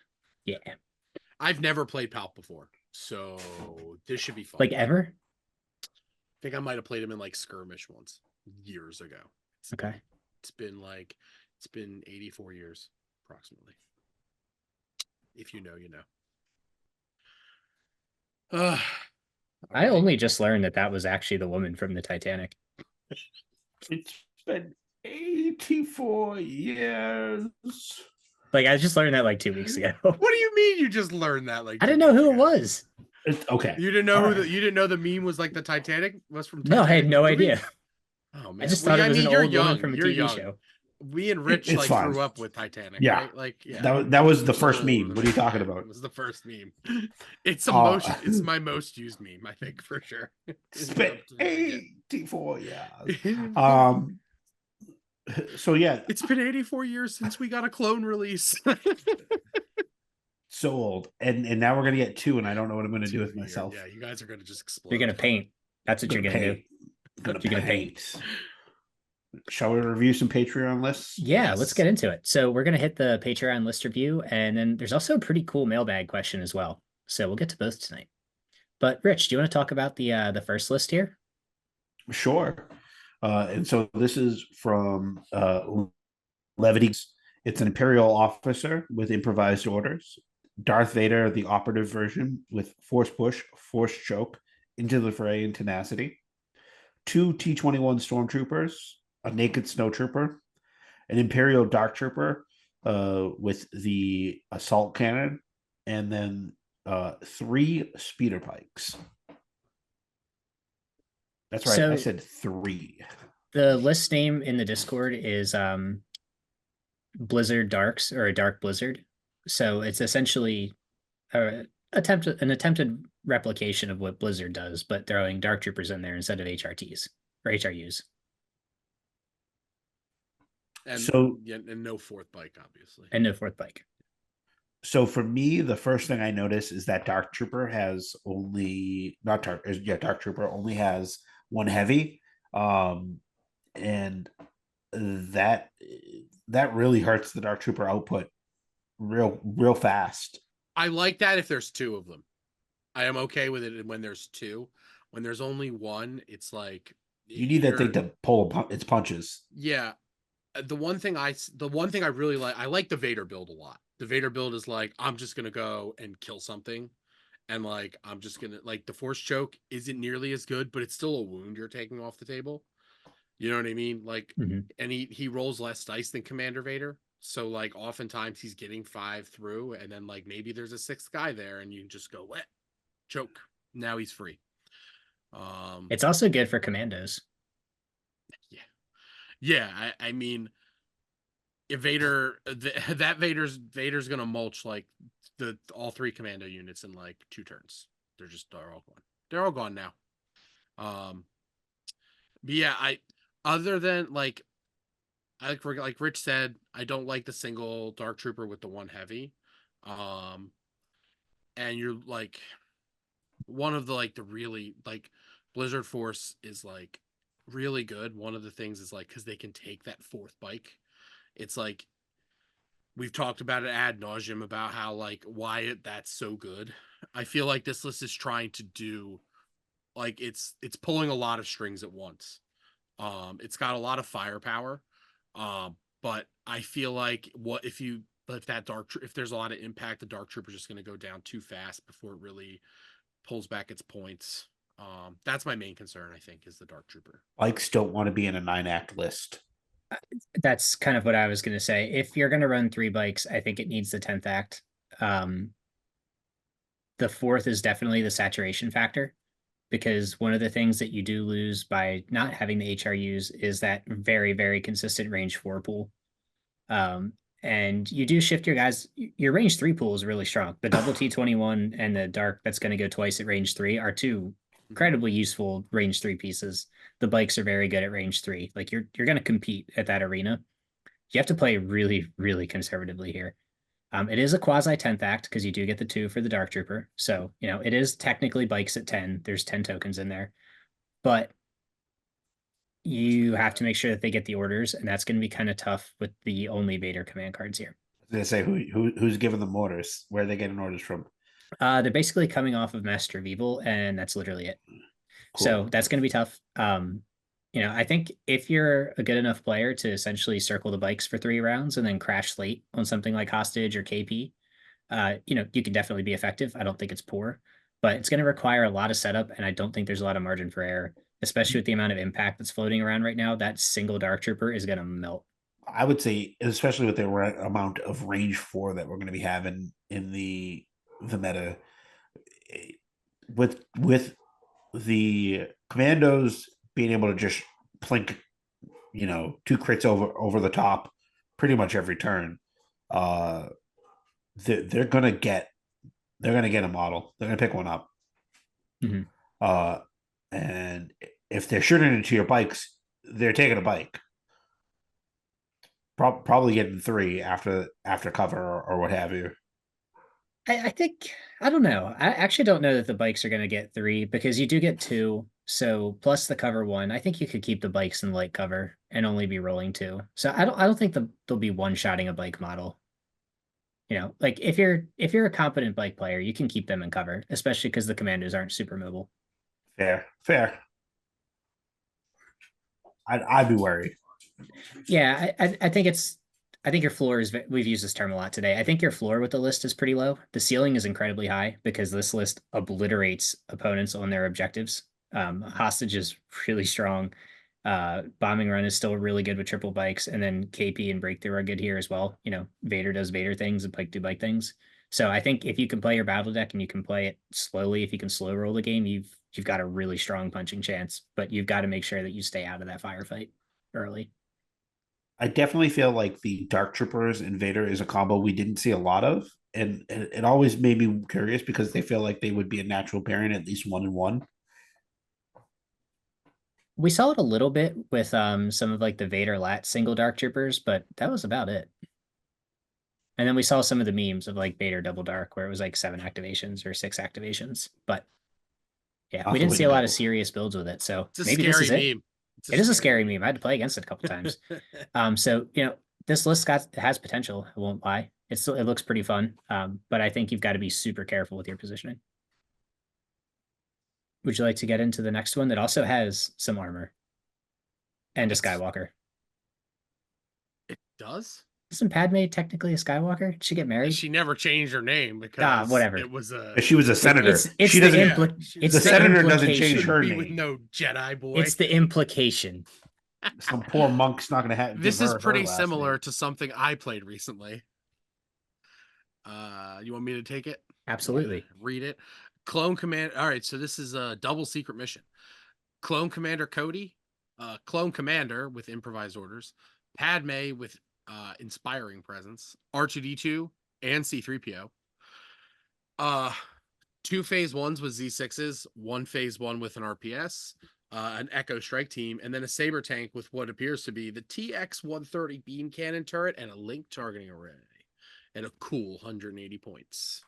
[SPEAKER 5] Yeah.
[SPEAKER 3] I've never played Palp before, so this should be fun.
[SPEAKER 5] Like ever?
[SPEAKER 3] I think I might have played him in like skirmish once years ago. It's been 84 years approximately. If you know, you know.
[SPEAKER 5] I only just learned that was actually the woman from the Titanic.
[SPEAKER 4] It's been 84 years.
[SPEAKER 5] Like I just learned that like 2 weeks ago.
[SPEAKER 3] What do you mean you just learned that? Like
[SPEAKER 5] I didn't know who it was.
[SPEAKER 4] Okay.
[SPEAKER 3] You didn't know you didn't know the meme was like the Titanic was from
[SPEAKER 5] Titanic? No, I had no idea.
[SPEAKER 3] Oh man.
[SPEAKER 5] I just thought it was an old woman from a TV show.
[SPEAKER 3] We and Rich grew up with Titanic, right? Like
[SPEAKER 4] that was the first meme. What are you talking about?
[SPEAKER 3] It was the first meme. It's it's my most used meme, I think, for sure.
[SPEAKER 4] It's been 84 years. So yeah.
[SPEAKER 3] It's been 84 years since we got a clone release.
[SPEAKER 4] So old. And now we're gonna get 2, and I don't know what I'm gonna do with myself.
[SPEAKER 3] Yeah, you guys are gonna just explode.
[SPEAKER 5] You're gonna paint. That's what you're gonna do.
[SPEAKER 4] You're gonna paint. Shall we review some Patreon lists?
[SPEAKER 5] Yeah, let's get into it. So we're going to hit the Patreon list review, and then there's also a pretty cool mailbag question as well. So we'll get to both tonight. But Rich, do you want to talk about the first list here?
[SPEAKER 4] Sure. And so this is from Levity. It's an Imperial officer with improvised orders. Darth Vader, the operative version, with force push, force choke, into the fray, and tenacity. 2 T-21 stormtroopers, a naked snowtrooper, an Imperial dark trooper with the assault cannon, and then 3 speeder pikes. That's right. I
[SPEAKER 5] So
[SPEAKER 4] said 3.
[SPEAKER 5] the list name in the Discord is Blizzard Darks, or a Dark Blizzard. So it's essentially an attempted replication of what Blizzard does, but throwing Dark Troopers in there instead of HRTs or HRUs.
[SPEAKER 3] And
[SPEAKER 4] So
[SPEAKER 3] yeah, and no fourth bike, obviously.
[SPEAKER 5] And no fourth bike.
[SPEAKER 4] So for me, the first thing I notice is that Dark Trooper has only not Dark, yeah, Dark Trooper only has one heavy, and that that really hurts the Dark Trooper output real fast.
[SPEAKER 3] I like that if there's 2 of them. I am okay with it when there's 2. When there's only 1, it's like
[SPEAKER 4] You need that thing to pull its punches.
[SPEAKER 3] Yeah. The one thing I really like, I like the Vader build a lot. The Vader build is like, I'm just gonna go and kill something, and like I'm just gonna, like, the force choke isn't nearly as good, but it's still a wound you're taking off the table. You know what I mean? Like, and he rolls less dice than Commander Vader, so like oftentimes he's getting 5 through, and then like maybe there's a 6th guy there, and you can just go wet choke. Now he's free.
[SPEAKER 5] It's also good for commandos.
[SPEAKER 3] Yeah, I mean, if Vader, that Vader's gonna mulch like all 3 commando units in like 2 turns. They're all gone. They're all gone now. But yeah, other than like like Rich said, I don't like the single Dark Trooper with the 1 heavy. And you're like, one of the like the really like Blizzard Force is like really good. One of the things is like, because they can take that 4th bike. It's like, we've talked about it ad nauseum about how like why that's so good. I feel like this list is trying to do, like, it's pulling a lot of strings at once. It's got a lot of firepower, but I feel like if there's a lot of impact, the Dark Trooper is just going to go down too fast before it really pulls back its points. That's my main concern, I think, is the Dark Trooper.
[SPEAKER 4] Bikes don't want to be in a 9-act list.
[SPEAKER 5] That's kind of what I was going to say. If you're going to run 3 bikes, I think it needs the 10th act. The 4th is definitely the saturation factor, because one of the things that you do lose by not having the HRUs is that very, very consistent range 4 pool. And you do shift your guys. Your range 3 pool is really strong. The double T21 and the dark that's going to go twice at range 3 are 2 incredibly useful range 3 pieces. The bikes are very good at range 3. Like, you're going to compete at that arena. You have to play really, really conservatively here. It is a quasi 10th act because you do get the 2 for the Dark Trooper. So, it is technically bikes at 10. There's 10 tokens in there. But you have to make sure that they get the orders, and that's going to be kind of tough with the only Vader command cards here.
[SPEAKER 4] They say who's giving them orders? Where are they getting orders from?
[SPEAKER 5] They're basically coming off of Master of Evil, and that's literally it.
[SPEAKER 4] Cool.
[SPEAKER 5] So that's going to be tough. I think if you're a good enough player to essentially circle the bikes for 3 rounds and then crash late on something like Hostage or KP, you can definitely be effective. I don't think it's poor, but it's going to require a lot of setup, and I don't think there's a lot of margin for error, especially with the amount of impact that's floating around right now. That single Dark Trooper is going to melt.
[SPEAKER 4] I would say, especially with the amount of range 4 that we're going to be having in the meta, with the commandos being able to just plink, 2 crits over the top pretty much every turn, they're gonna get a model. They're gonna pick one up. And if they're shooting into your bikes, they're taking a bike. Probably getting 3 after cover or what have you.
[SPEAKER 5] I think, I don't know. I actually don't know that the bikes are going to get 3, because you do get 2. So plus the cover 1, I think you could keep the bikes in light cover and only be rolling 2. So I don't think they'll be one-shotting a bike model. Like, if you're a competent bike player, you can keep them in cover, especially because the commandos aren't super mobile.
[SPEAKER 4] Fair. I'd be worried.
[SPEAKER 5] Yeah, I think your floor is, we've used this term a lot today. I think your floor with the list is pretty low. The ceiling is incredibly high because this list obliterates opponents on their objectives. Hostage is really strong. Bombing Run is still really good with triple bikes, and then KP and Breakthrough are good here as well. Vader does Vader things and Pike do bike things. So I think if you can play your battle deck and you can play it slowly, if you can slow roll the game, you've got a really strong punching chance. But you've got to make sure that you stay out of that firefight early.
[SPEAKER 4] I definitely feel like the Dark Troopers Invader is a combo we didn't see a lot of, and it always made me curious because they feel like they would be a natural pairing, at least 1-1.
[SPEAKER 5] We saw it a little bit with some of like the Vader Lat single Dark Troopers, but that was about it. And then we saw some of the memes of like Vader Double Dark where it was like 7 activations or 6 activations. But yeah,
[SPEAKER 4] I'll
[SPEAKER 5] we
[SPEAKER 4] have to
[SPEAKER 5] didn't
[SPEAKER 4] wait
[SPEAKER 5] see
[SPEAKER 4] and
[SPEAKER 5] a lot of
[SPEAKER 4] go.
[SPEAKER 5] serious builds with it. So
[SPEAKER 3] It's a
[SPEAKER 5] maybe this
[SPEAKER 3] scary
[SPEAKER 5] is it.
[SPEAKER 3] meme. It's
[SPEAKER 5] It is a scary meme. I had to play against it a couple times. So this list has potential. I won't lie. It looks pretty fun. But I think you've got to be super careful with your positioning. Would you like to get into the next one that also has some armor and a Skywalker?
[SPEAKER 3] It does?
[SPEAKER 5] Isn't Padme technically a Skywalker? Did she get married?
[SPEAKER 3] She never changed her name because
[SPEAKER 5] whatever.
[SPEAKER 3] it was a.
[SPEAKER 4] But she was a senator.
[SPEAKER 5] It's
[SPEAKER 4] She
[SPEAKER 5] the
[SPEAKER 4] doesn't.
[SPEAKER 5] it's
[SPEAKER 4] the senator doesn't
[SPEAKER 5] implication.
[SPEAKER 4] change her
[SPEAKER 3] be with
[SPEAKER 4] name.
[SPEAKER 3] no Jedi boy.
[SPEAKER 5] It's the implication.
[SPEAKER 4] Some poor monk's not going to have.
[SPEAKER 3] This
[SPEAKER 4] give
[SPEAKER 3] is
[SPEAKER 4] her
[SPEAKER 3] pretty
[SPEAKER 4] last
[SPEAKER 3] similar
[SPEAKER 4] name.
[SPEAKER 3] to something I played recently. You want me to take it?
[SPEAKER 5] Absolutely.
[SPEAKER 3] Read it. Clone Command. All right, so this is a double secret mission. Clone Commander Cody, Clone Commander with improvised orders, Padme with inspiring presence, R2D2 and C3PO. 2 phase 1s with Z6s, 1 phase 1 with an RPS, an Echo Strike team, and then a Saber tank with what appears to be the TX-130 beam cannon turret and a link targeting array, and a cool 180 points.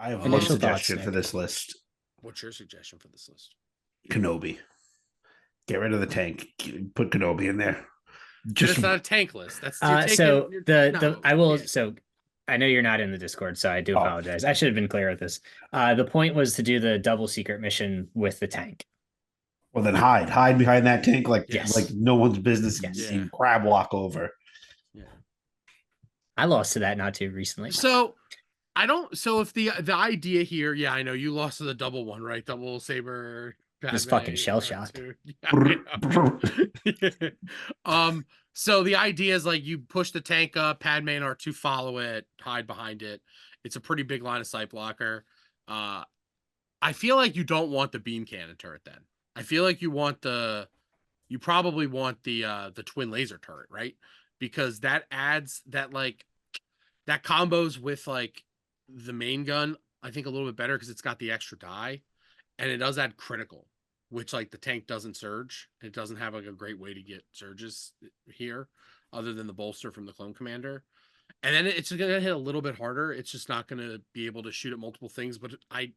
[SPEAKER 4] I have
[SPEAKER 5] Initial
[SPEAKER 4] one
[SPEAKER 5] thoughts,
[SPEAKER 4] suggestion for
[SPEAKER 5] Nick.
[SPEAKER 4] this list.
[SPEAKER 3] What's your suggestion for this list?
[SPEAKER 4] Kenobi. Get rid of the tank. Put Kenobi in there.
[SPEAKER 3] Just
[SPEAKER 4] Just
[SPEAKER 3] not a tank list. That's
[SPEAKER 5] So I will.
[SPEAKER 3] Yeah.
[SPEAKER 5] So I know you're not in the Discord, so I do
[SPEAKER 4] Oh.
[SPEAKER 5] apologize. I should have been clear with this. The point was to do the double secret mission with the tank.
[SPEAKER 4] well, then hide behind that tank like
[SPEAKER 5] Yes.
[SPEAKER 4] like no one's business.
[SPEAKER 5] Yes.
[SPEAKER 4] And crab walk over.
[SPEAKER 3] Yeah.
[SPEAKER 5] I lost to that not too recently.
[SPEAKER 3] So I don't. So if the idea here, yeah, I know you lost to the double one, right? Double saber.
[SPEAKER 5] Just
[SPEAKER 3] Padme,
[SPEAKER 5] fucking shell-shocked.
[SPEAKER 3] Yeah, so the idea is like you push the tank up, Padme and R2 follow it, hide behind it. It's a pretty big line of sight blocker. I feel like you don't want the beam cannon turret then. I feel like you probably want the twin laser turret, right? Because that adds that that combos with like the main gun, I think a little bit better because it's got the extra die. And it does add critical, which like the tank doesn't surge. It doesn't have like a great way to get surges here other than the bolster from the clone commander. And then it's going to hit a little bit harder. It's just not going to be able to shoot at multiple things. But I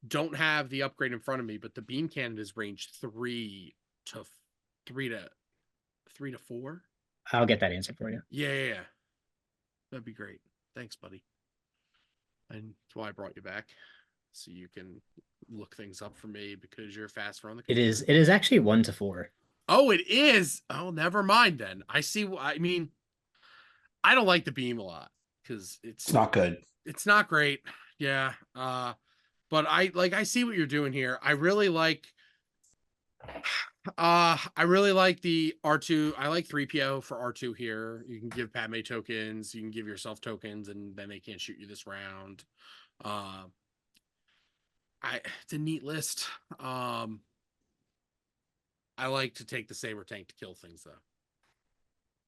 [SPEAKER 3] don't have the upgrade in front of me, but the beam cannon is range 3 to 4.
[SPEAKER 5] I'll get that answer for you.
[SPEAKER 3] Yeah. That'd be great. Thanks, buddy. And that's why I brought you back. So you can look things up for me because you're faster on the
[SPEAKER 5] It
[SPEAKER 3] computer.
[SPEAKER 5] is actually 1 to 4.
[SPEAKER 3] Oh, it is. Oh, never mind then. I see. I mean, I don't like the beam a lot because
[SPEAKER 4] It's not good.
[SPEAKER 3] it's not great. Yeah. But I see what you're doing here. I really like the R2. I like 3PO for R2 here. You can give Padme tokens, you can give yourself tokens, and then they can't shoot you this round. It's a neat list. I like to take the saber tank to kill things though.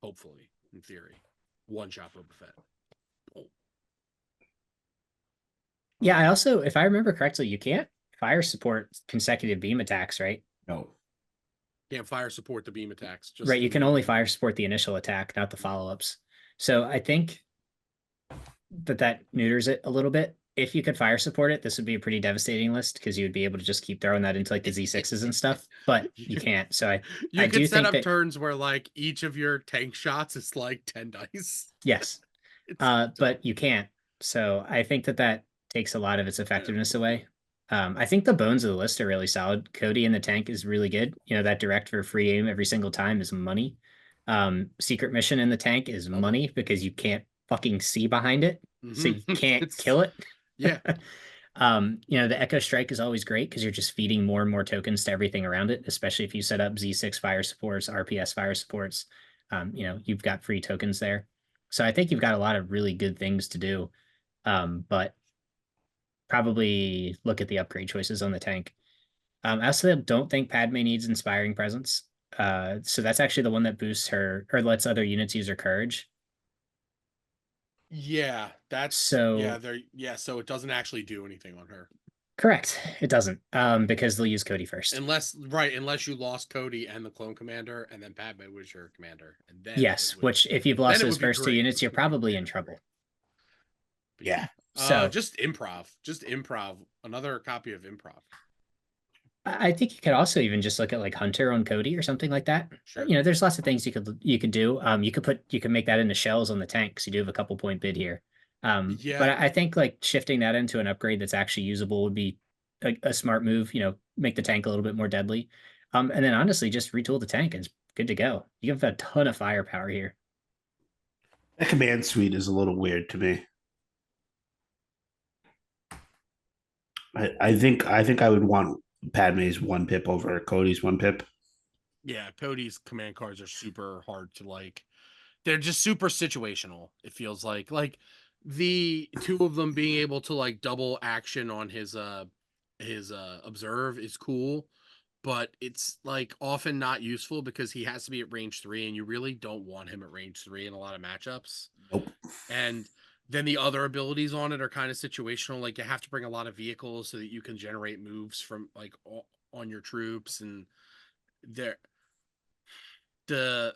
[SPEAKER 3] Hopefully, in theory, one shot Boba Fett. Oh.
[SPEAKER 5] Yeah, I also, if I remember correctly, you can't fire support consecutive beam attacks, right?
[SPEAKER 4] No.
[SPEAKER 3] Can't fire support the beam attacks. Just
[SPEAKER 5] Right, you can only fire support the initial attack, not the follow-ups. So I think that neuters it a little bit. If you could fire support it, this would be a pretty devastating list because you would be able to just keep throwing that into like the Z6s and stuff, but you can't. So I
[SPEAKER 3] You
[SPEAKER 5] do
[SPEAKER 3] can set
[SPEAKER 5] think
[SPEAKER 3] up
[SPEAKER 5] that-
[SPEAKER 3] turns where like each of your tank shots is like 10 dice.
[SPEAKER 5] yes, but you can't. So I think that takes a lot of its effectiveness away. I think the bones of the list are really solid. Cody in the tank is really good. That direct for free aim every single time is money. Secret mission in the tank is money because you can't fucking see behind it. So you can't kill it.
[SPEAKER 3] Yeah.
[SPEAKER 5] The Echo Strike is always great because you're just feeding more and more tokens to everything around it, especially if you set up Z6 fire supports, RPS fire supports. You've got free tokens there. So I think you've got a lot of really good things to do. But probably look at the upgrade choices on the tank. I also don't think Padme needs Inspiring Presence. So that's actually the one that boosts her or lets other units use her courage.
[SPEAKER 3] Yeah, that's
[SPEAKER 5] So
[SPEAKER 3] so it doesn't actually do anything on her.
[SPEAKER 5] correct, it doesn't. Because they'll use Cody first.
[SPEAKER 3] Unless you lost Cody and the clone commander, and then Padme was your commander, and
[SPEAKER 5] Yes, which if you've lost
[SPEAKER 3] then it
[SPEAKER 5] those
[SPEAKER 3] would be
[SPEAKER 5] first two
[SPEAKER 3] great.
[SPEAKER 5] units, you're probably in trouble.
[SPEAKER 3] But
[SPEAKER 4] Yeah.
[SPEAKER 5] So
[SPEAKER 3] just improv. Another copy of improv.
[SPEAKER 5] I think you could also even just look at like Hunter on Cody or something like that.
[SPEAKER 3] Sure.
[SPEAKER 5] You know, there's lots of things you could do. You could make that into shells on the tanks. You do have a couple point bid here.
[SPEAKER 3] Yeah.
[SPEAKER 5] But I think like shifting that into an upgrade that's actually usable would be a smart move. You know, make the tank a little bit more deadly. And then honestly, just retool the tank and it's good to go. You have a ton of firepower here.
[SPEAKER 4] The command suite is a little weird to me. I think I would want Padme's 1 pip over Cody's 1 pip.
[SPEAKER 3] Yeah, Cody's command cards are super hard to like. They're just super situational. It feels like the two of them being able to like double action on his observe is cool, but it's like often not useful because he has to be at range 3 and you really don't want him at range 3 in a lot of matchups.
[SPEAKER 4] Nope.
[SPEAKER 3] And then the other abilities on it are kind of situational. Like you have to bring a lot of vehicles so that you can generate moves from like on your troops, and there the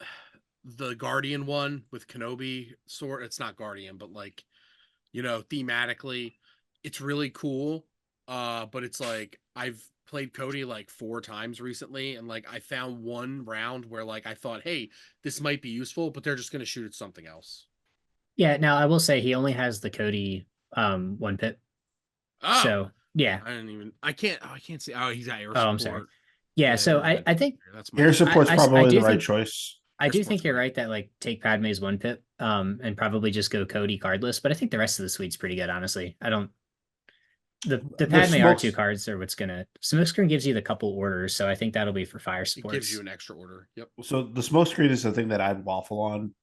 [SPEAKER 3] Guardian one with Kenobi sword. It's not Guardian, but like, thematically, it's really cool. But it's like I've played Cody like 4 times recently, and like I found one round where like I thought, hey, this might be useful, but they're just gonna shoot at something else.
[SPEAKER 5] Yeah, now I will say he only has the Cody 1 pip.
[SPEAKER 3] Oh,
[SPEAKER 5] So yeah.
[SPEAKER 3] I can't see. Oh, he's got air
[SPEAKER 5] Oh, I'm sorry.
[SPEAKER 3] support.
[SPEAKER 5] Yeah,
[SPEAKER 3] Yeah,
[SPEAKER 5] so
[SPEAKER 3] never
[SPEAKER 5] I
[SPEAKER 3] mind.
[SPEAKER 5] I think
[SPEAKER 3] That's my
[SPEAKER 4] Air
[SPEAKER 3] bad.
[SPEAKER 4] support's
[SPEAKER 5] I
[SPEAKER 4] probably the
[SPEAKER 5] do
[SPEAKER 4] right
[SPEAKER 5] think
[SPEAKER 4] choice.
[SPEAKER 5] I
[SPEAKER 3] Air
[SPEAKER 5] do
[SPEAKER 3] support's
[SPEAKER 5] think you're
[SPEAKER 3] fine.
[SPEAKER 5] right that like take Padme's 1 pip, and probably just go Cody cardless. But I think the rest of the suite's pretty good, honestly. I don't the
[SPEAKER 4] The
[SPEAKER 5] Padme R2
[SPEAKER 4] smokes
[SPEAKER 5] cards are what's gonna Smokescreen gives you the couple orders, so I think that'll be for fire
[SPEAKER 3] It gives you
[SPEAKER 5] supports.
[SPEAKER 3] an extra order. Yep.
[SPEAKER 4] so the smoke screen is the thing that I'd waffle on.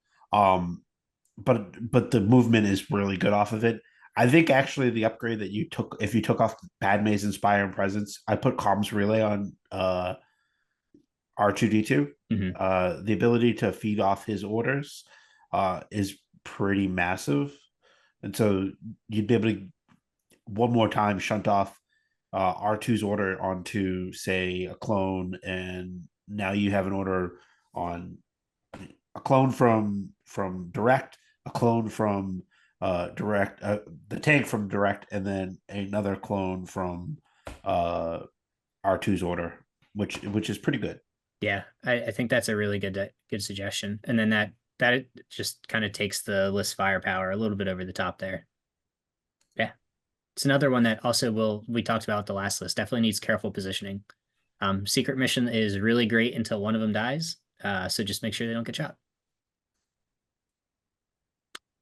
[SPEAKER 4] But the movement is really good off of it. I think actually the upgrade that you took, if you took off Padme's Inspire and Presence, I put Comms Relay on R2D2.
[SPEAKER 5] Mhm.
[SPEAKER 4] The ability to feed off his orders is pretty massive. And so you'd be able to one more time shunt off R2's order onto, say, a clone, and now you have an order on a clone from direct, a clone from direct, the tank from direct, and then another clone from uh, R2's order, which is pretty good.
[SPEAKER 5] Yeah, I think that's a really good suggestion. And then that just kind of takes the list firepower a little bit over the top there. Yeah. It's another one that also we talked about the last list. Definitely needs careful positioning. Secret mission is really great until one of them dies. So just make sure they don't get shot.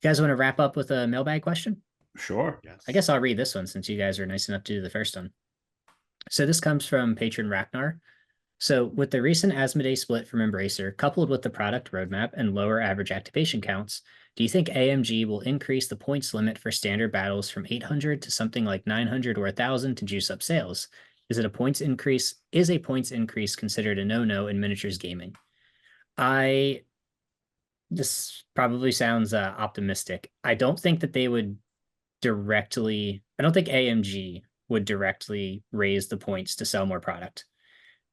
[SPEAKER 5] You guys want to wrap up with a mailbag question?
[SPEAKER 4] Sure.
[SPEAKER 3] Yes.
[SPEAKER 5] I guess I'll read this one since you guys are nice enough to do the first one. So this comes from patron Ragnar. So with the recent Asmodee split from Embracer, coupled with the product roadmap and lower average activation counts, do you think AMG will increase the points limit for standard battles from 800 to something like 900 or 1,000 to juice up sales? Is it a points increase? Is a points increase considered a no-no in miniatures gaming? This probably sounds optimistic. I don't think that they would I don't think AMG would directly raise the points to sell more product.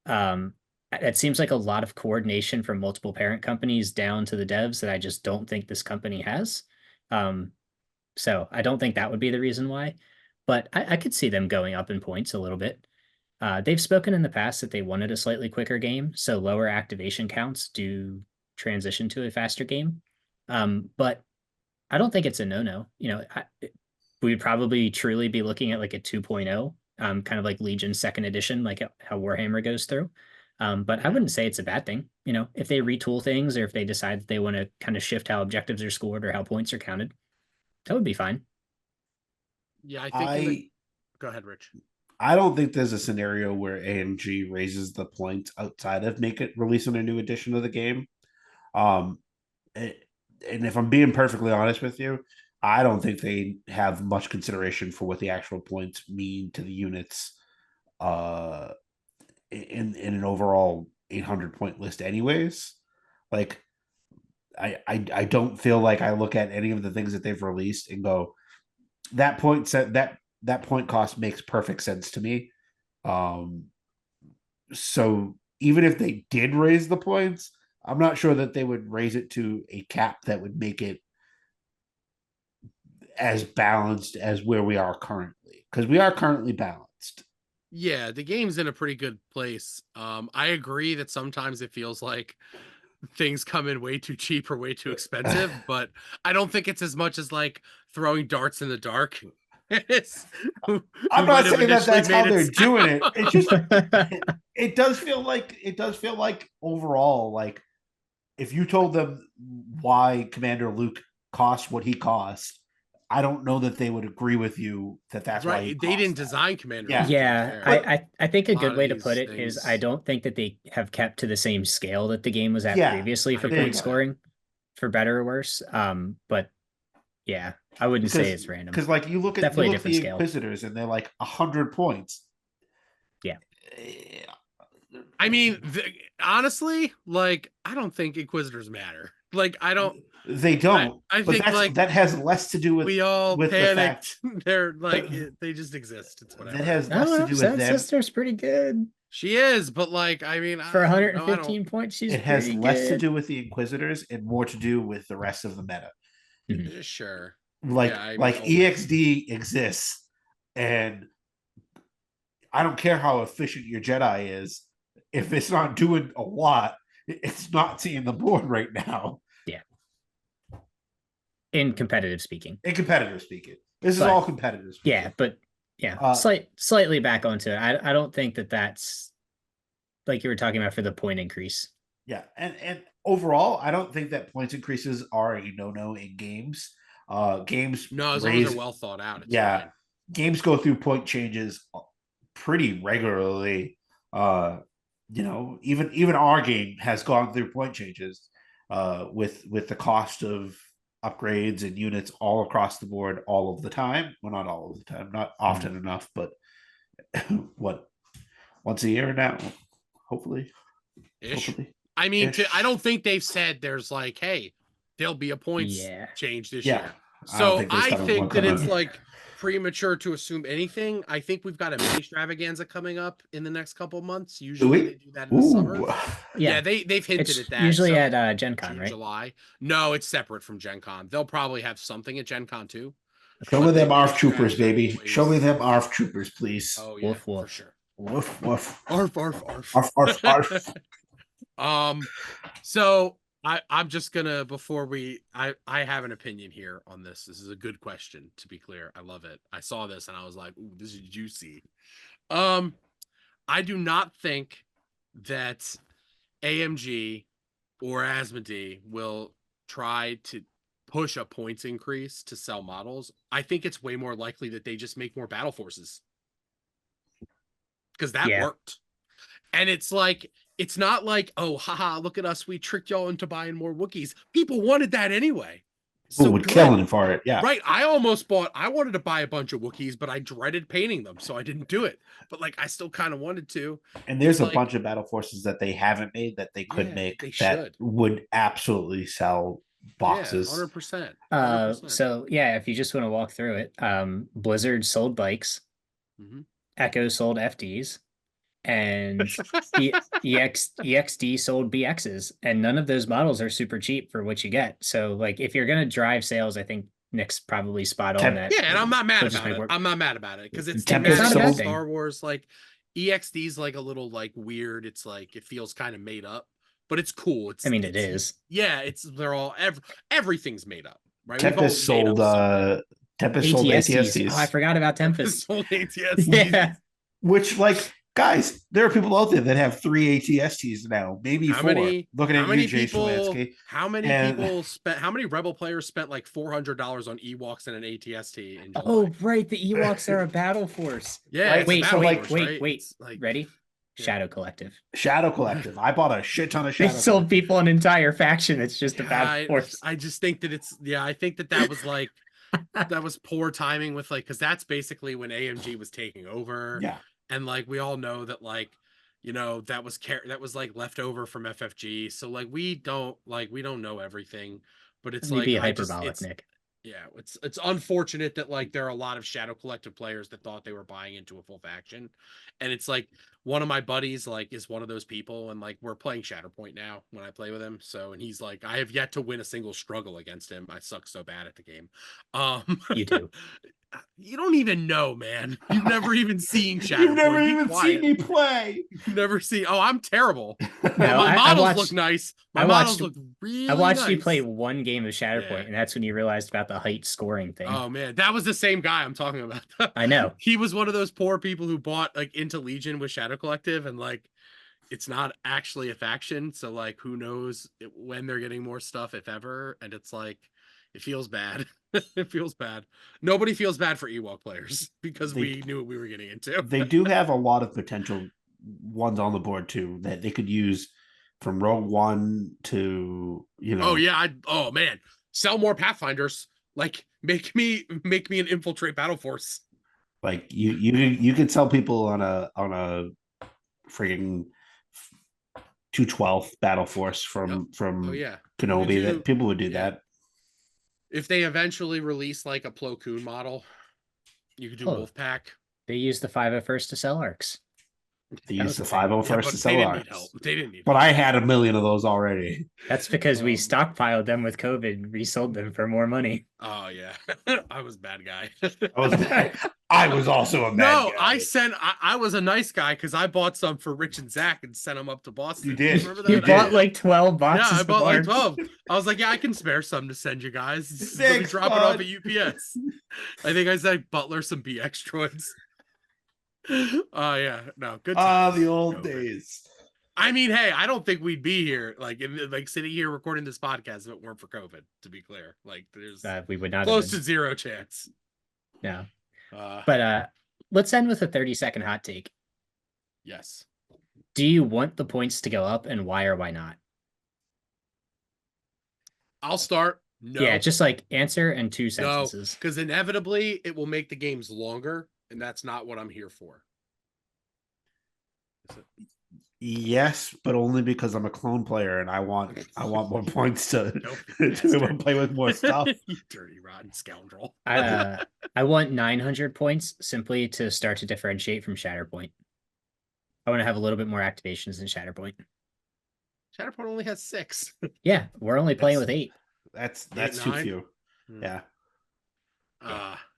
[SPEAKER 5] It seems like a lot of coordination from multiple parent companies down to the devs that I just don't think this company has. Um, so I don't think that would be the reason why, but I could see them going up in points a little bit. They've spoken in the past that they wanted a slightly quicker game, so lower activation counts do transition to a faster game. But I don't think it's a no-no. We'd probably truly be looking at like a 2.0, kind of like Legion second edition, like how Warhammer goes through. But I wouldn't say it's a bad thing. If they retool things or if they decide that they want to kind of shift how objectives are scored or how points are counted, that would be fine.
[SPEAKER 3] Yeah, I think
[SPEAKER 4] I
[SPEAKER 3] go ahead, Rich.
[SPEAKER 4] I don't think there's a scenario where AMG raises the points outside of make it releasing a new edition of the game. Um, it, and if I'm being perfectly honest with you, I don't think they have much consideration for what the actual points mean to the units uh in an overall 800 point list anyways. Like I don't feel like I look at any of the things that they've released and go, that point set that point cost makes perfect sense to me. Um so even if they did raise the points, I'm not sure that they would raise it to a cap that would make it as balanced as where we are currently, because we are currently balanced.
[SPEAKER 3] Yeah, the game's in a pretty good place. I agree that sometimes it feels like things come in way too cheap or way too expensive, but I don't think it's as much as like throwing darts in the dark.
[SPEAKER 4] I'm not saying that that's how they're doing it. It just it does feel like overall, like if you told them why Commander Luke costs what he costs, I don't know that they would agree with you that that's why he
[SPEAKER 3] they didn't
[SPEAKER 4] that.
[SPEAKER 3] design Commander.
[SPEAKER 4] Yeah.
[SPEAKER 3] Luke, to be
[SPEAKER 5] Yeah,
[SPEAKER 3] fair.
[SPEAKER 5] I think a good
[SPEAKER 3] of
[SPEAKER 5] way to
[SPEAKER 3] these
[SPEAKER 5] put it is I
[SPEAKER 3] things-
[SPEAKER 5] don't think that they have kept to the same scale that the game was at
[SPEAKER 4] Yeah,
[SPEAKER 5] previously for
[SPEAKER 3] I agree
[SPEAKER 5] point
[SPEAKER 3] with that.
[SPEAKER 5] scoring, for better or worse. But yeah, I wouldn't say it's random.
[SPEAKER 4] Because like you look at
[SPEAKER 5] Definitely a
[SPEAKER 4] you look at
[SPEAKER 5] different
[SPEAKER 4] the
[SPEAKER 5] scale.
[SPEAKER 4] Inquisitors and they're like 100 points.
[SPEAKER 5] Yeah.
[SPEAKER 3] I mean, honestly, like I don't think Inquisitors matter. Like I don't.
[SPEAKER 4] They don't.
[SPEAKER 3] I
[SPEAKER 4] but
[SPEAKER 3] think like
[SPEAKER 4] that has less to do with
[SPEAKER 3] we all
[SPEAKER 4] with the fact
[SPEAKER 3] panicked. They're like they just exist. It's whatever.
[SPEAKER 4] that has
[SPEAKER 5] I
[SPEAKER 4] less
[SPEAKER 5] don't
[SPEAKER 4] to
[SPEAKER 5] know.
[SPEAKER 4] do with
[SPEAKER 5] Seven
[SPEAKER 4] them.
[SPEAKER 5] Sister's pretty good
[SPEAKER 3] She is, but like I mean,
[SPEAKER 5] for
[SPEAKER 3] I don't know,
[SPEAKER 5] 115 points. She's
[SPEAKER 4] It has
[SPEAKER 5] pretty
[SPEAKER 4] less to
[SPEAKER 5] good.
[SPEAKER 4] do with the Inquisitors and more to do with the rest of the meta.
[SPEAKER 3] Sure.
[SPEAKER 4] Like
[SPEAKER 3] Yeah, I mean,
[SPEAKER 4] like
[SPEAKER 3] always.
[SPEAKER 4] EXD exists, and I don't care how efficient your Jedi is. If it's not doing a lot, it's not seeing the board right now.
[SPEAKER 5] Yeah. In competitive speaking.
[SPEAKER 4] In competitive speaking, this is all competitive speaking.
[SPEAKER 5] Yeah, but yeah, slightly back onto it. I don't think that that's like you were talking about for the point increase.
[SPEAKER 4] Yeah, and overall, I don't think that points increases are a no in games. Games
[SPEAKER 3] No, as long as they're well thought out. It's fine.
[SPEAKER 4] Games go through point changes pretty regularly. Even our game has gone through point changes with the cost of upgrades and units all across the board all of the time. Well, not all of the time, not often enough, but what, once a year now, hopefully. Hopefully.
[SPEAKER 3] I mean, I don't think they've said there's like, hey, there'll be a points change this year. So I think that it's like premature to assume anything. I think we've got a mini extravaganza coming up in the next couple of months. Usually they do that in the summer. Yeah, they've hinted at that.
[SPEAKER 5] Usually at Gen Con, right?
[SPEAKER 3] July. No, it's separate from Gen Con. They'll probably have something at Gen Con too.
[SPEAKER 4] Show me them ARF troopers, baby. Show me them ARF troopers, please.
[SPEAKER 3] Oh yeah, woof, woof. For sure.
[SPEAKER 4] Woof woof.
[SPEAKER 3] Arf arf arf.
[SPEAKER 4] Arf arf arf.
[SPEAKER 3] So I'm just gonna I have an opinion here on this. This is a good question, to be clear. I love it. I saw this and I was like, ooh, this is juicy. I do not think that AMG or Asmodee will try to push a points increase to sell models. I think it's way more likely that they just make more battle forces. Because that worked. And it's like, it's not like, oh, haha, look at us. We tricked y'all into buying more Wookiees. People wanted that anyway.
[SPEAKER 4] So would killing for it. Yeah.
[SPEAKER 3] Right. I wanted to buy a bunch of Wookiees, but I dreaded painting them. So I didn't do it. But like, I still kind of wanted to.
[SPEAKER 4] And there's a bunch of battle forces that they haven't made that they could make that would absolutely sell boxes.
[SPEAKER 3] Yeah, 100%.
[SPEAKER 5] So yeah, if you just want to walk through it, Blizzard sold bikes, Echo sold FDs, and EXD sold BXs, and none of those models are super cheap for what you get. So like if you're gonna drive sales, I think Nick's probably spot on that.
[SPEAKER 3] Yeah, and I'm not mad about it. I'm not mad about it because it's Star Wars. Like EXD's like a little like weird. It's like it feels kind of made up, but it's cool.
[SPEAKER 5] It is.
[SPEAKER 3] Yeah, they're all everything's made up, right?
[SPEAKER 4] Tempest sold ATSTs.
[SPEAKER 5] Oh, I forgot about Tempest.
[SPEAKER 3] Sold ATSTs.
[SPEAKER 5] Yeah.
[SPEAKER 4] Which, like, guys, there are people out there that have 3 ATSTs now, maybe 4. Looking at you, Jason Lansky.
[SPEAKER 3] How many Rebel players spent like $400 on Ewoks and an ATST in July?
[SPEAKER 5] Oh, right. The Ewoks are a battle force.
[SPEAKER 3] Yeah.
[SPEAKER 5] Wait.
[SPEAKER 3] Like,
[SPEAKER 5] Like, ready? Shadow Collective.
[SPEAKER 4] Shadow Collective. I bought a shit ton of
[SPEAKER 5] They
[SPEAKER 4] Shadow
[SPEAKER 5] sold
[SPEAKER 4] Collective.
[SPEAKER 5] people an entire faction. It's just a
[SPEAKER 3] Yeah,
[SPEAKER 5] bad force.
[SPEAKER 3] I just think that I think that was like that was poor timing with like because that's basically when AMG was taking over.
[SPEAKER 4] Yeah.
[SPEAKER 3] And like we all know that like that was like left over from FFG. So like we don't know everything, but it's
[SPEAKER 5] Let me
[SPEAKER 3] like
[SPEAKER 5] be hyperbolic, Nick.
[SPEAKER 3] yeah, it's unfortunate that like there are a lot of Shadow Collective players that thought they were buying into a full faction, and it's like one of my buddies like is one of those people, and like we're playing Shatterpoint now when I play with him. So and he's like, I have yet to win a single struggle against him. I suck so bad at the game.
[SPEAKER 5] You do.
[SPEAKER 3] You don't even know, man. You've never even seen Shatterpoint.
[SPEAKER 4] You've never
[SPEAKER 3] Be
[SPEAKER 4] even
[SPEAKER 3] quiet.
[SPEAKER 4] seen me play.
[SPEAKER 3] You've never seen. Oh, I'm terrible.
[SPEAKER 5] No,
[SPEAKER 3] My
[SPEAKER 5] I
[SPEAKER 3] models
[SPEAKER 5] watched-
[SPEAKER 3] look nice. My
[SPEAKER 5] I
[SPEAKER 3] models
[SPEAKER 5] watched-
[SPEAKER 3] look really
[SPEAKER 5] I watched you
[SPEAKER 3] nice.
[SPEAKER 5] play one game of Shatterpoint,
[SPEAKER 3] Yeah.
[SPEAKER 5] and that's when you realized about the height scoring thing.
[SPEAKER 3] Oh man, that was the same guy I'm talking about.
[SPEAKER 5] I know.
[SPEAKER 3] He was one of those poor people who bought like into Legion with Shadow Collective, and like it's not actually a faction, so like who knows when they're getting more stuff, if ever. And it's like it feels bad. It feels bad. Nobody feels bad for Ewok players because we knew what we were getting into.
[SPEAKER 4] They do have a lot of potential ones on the board too that they could use from Rogue One to
[SPEAKER 3] Oh yeah, oh man, sell more Pathfinders. Like make me an infiltrate battle force.
[SPEAKER 4] like you can sell people on a frigging 212 battle force from
[SPEAKER 3] Oh yeah,
[SPEAKER 4] Kenobi. That people would do
[SPEAKER 3] yeah.
[SPEAKER 4] that.
[SPEAKER 3] If they eventually release like a Plo Koon model, you could do Wolfpack.
[SPEAKER 5] They used the 501st to sell arcs.
[SPEAKER 4] They
[SPEAKER 5] That
[SPEAKER 4] used
[SPEAKER 5] was
[SPEAKER 4] the
[SPEAKER 5] the thing.
[SPEAKER 4] 501st to sell
[SPEAKER 3] They
[SPEAKER 4] arcs.
[SPEAKER 3] didn't need help. They didn't need
[SPEAKER 4] But
[SPEAKER 3] help.
[SPEAKER 4] I had a million of those already.
[SPEAKER 5] That's because we stockpiled them with COVID, resold them for more money.
[SPEAKER 3] Oh yeah, I was a bad guy.
[SPEAKER 4] I was also a bad
[SPEAKER 3] No,
[SPEAKER 4] guy.
[SPEAKER 3] I was a nice guy because I bought some for Rich and Zach and sent them up to Boston.
[SPEAKER 4] You did.
[SPEAKER 3] Remember that?
[SPEAKER 5] You
[SPEAKER 4] You
[SPEAKER 5] bought
[SPEAKER 4] did.
[SPEAKER 5] like 12 boxes.
[SPEAKER 3] Yeah, I bought like
[SPEAKER 5] of
[SPEAKER 3] 12. I was like, yeah, I can spare some to send you guys. Let me
[SPEAKER 4] Thanks,
[SPEAKER 3] drop it off
[SPEAKER 4] bud.
[SPEAKER 3] at UPS. I think I said Butler some BX droids. Oh yeah, no, good times.
[SPEAKER 4] The old
[SPEAKER 3] COVID.
[SPEAKER 4] days.
[SPEAKER 3] I mean, hey, I don't think we'd be here, like sitting here recording this podcast if it weren't for COVID. To be clear, like there's
[SPEAKER 5] We would not
[SPEAKER 3] close
[SPEAKER 5] have
[SPEAKER 3] to
[SPEAKER 5] been.
[SPEAKER 3] zero chance.
[SPEAKER 5] No.
[SPEAKER 3] Uh,
[SPEAKER 5] But let's end with a 30-second hot take.
[SPEAKER 3] yes.
[SPEAKER 5] Do you want the points to go up, and why or why not?
[SPEAKER 3] I'll start. No.
[SPEAKER 5] Yeah, just like answer in 2
[SPEAKER 3] no,
[SPEAKER 5] sentences.
[SPEAKER 3] because inevitably it will make the games longer, and that's not what I'm here for.
[SPEAKER 4] Yes, but only because I'm a clone player and I want more points to be able to play with more stuff.
[SPEAKER 3] You dirty rotten scoundrel.
[SPEAKER 5] I want 900 points simply to start to differentiate from Shatterpoint. I want to have a little bit more activations in Shatterpoint.
[SPEAKER 3] Shatterpoint only has 6.
[SPEAKER 5] Yeah, we're only playing with 8.
[SPEAKER 4] That's too
[SPEAKER 3] 9?
[SPEAKER 4] few. Yeah.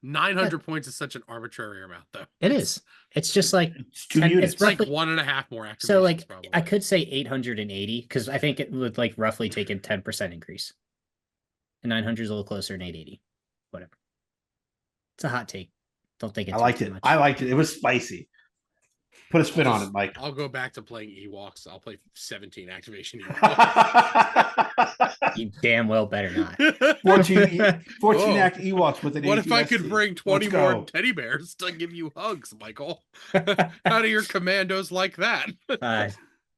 [SPEAKER 3] 900 points is such an arbitrary amount, though.
[SPEAKER 5] It is. It's just like
[SPEAKER 4] It's 2
[SPEAKER 5] 10
[SPEAKER 4] units.
[SPEAKER 3] It's like
[SPEAKER 5] roughly-
[SPEAKER 3] 1.5 more activations.
[SPEAKER 5] so like
[SPEAKER 3] probably.
[SPEAKER 5] I could say 880 because I think it would like roughly take a 10% increase. And 900 is a little closer than 880. Whatever. It's a hot take. Don't think it's
[SPEAKER 4] I liked
[SPEAKER 5] too
[SPEAKER 4] it.
[SPEAKER 5] much.
[SPEAKER 4] I liked it. It was spicy. Put a spin on it, Mike.
[SPEAKER 3] I'll go back to playing Ewoks. I'll play 17 activation Ewoks.
[SPEAKER 5] You damn well better not.
[SPEAKER 4] 14
[SPEAKER 3] Whoa.
[SPEAKER 4] act Ewoks with an
[SPEAKER 3] What if I
[SPEAKER 4] ATST?
[SPEAKER 3] could bring 20
[SPEAKER 4] Let's
[SPEAKER 3] more
[SPEAKER 4] go.
[SPEAKER 3] teddy bears to give you hugs, Michael? How do your commandos like that?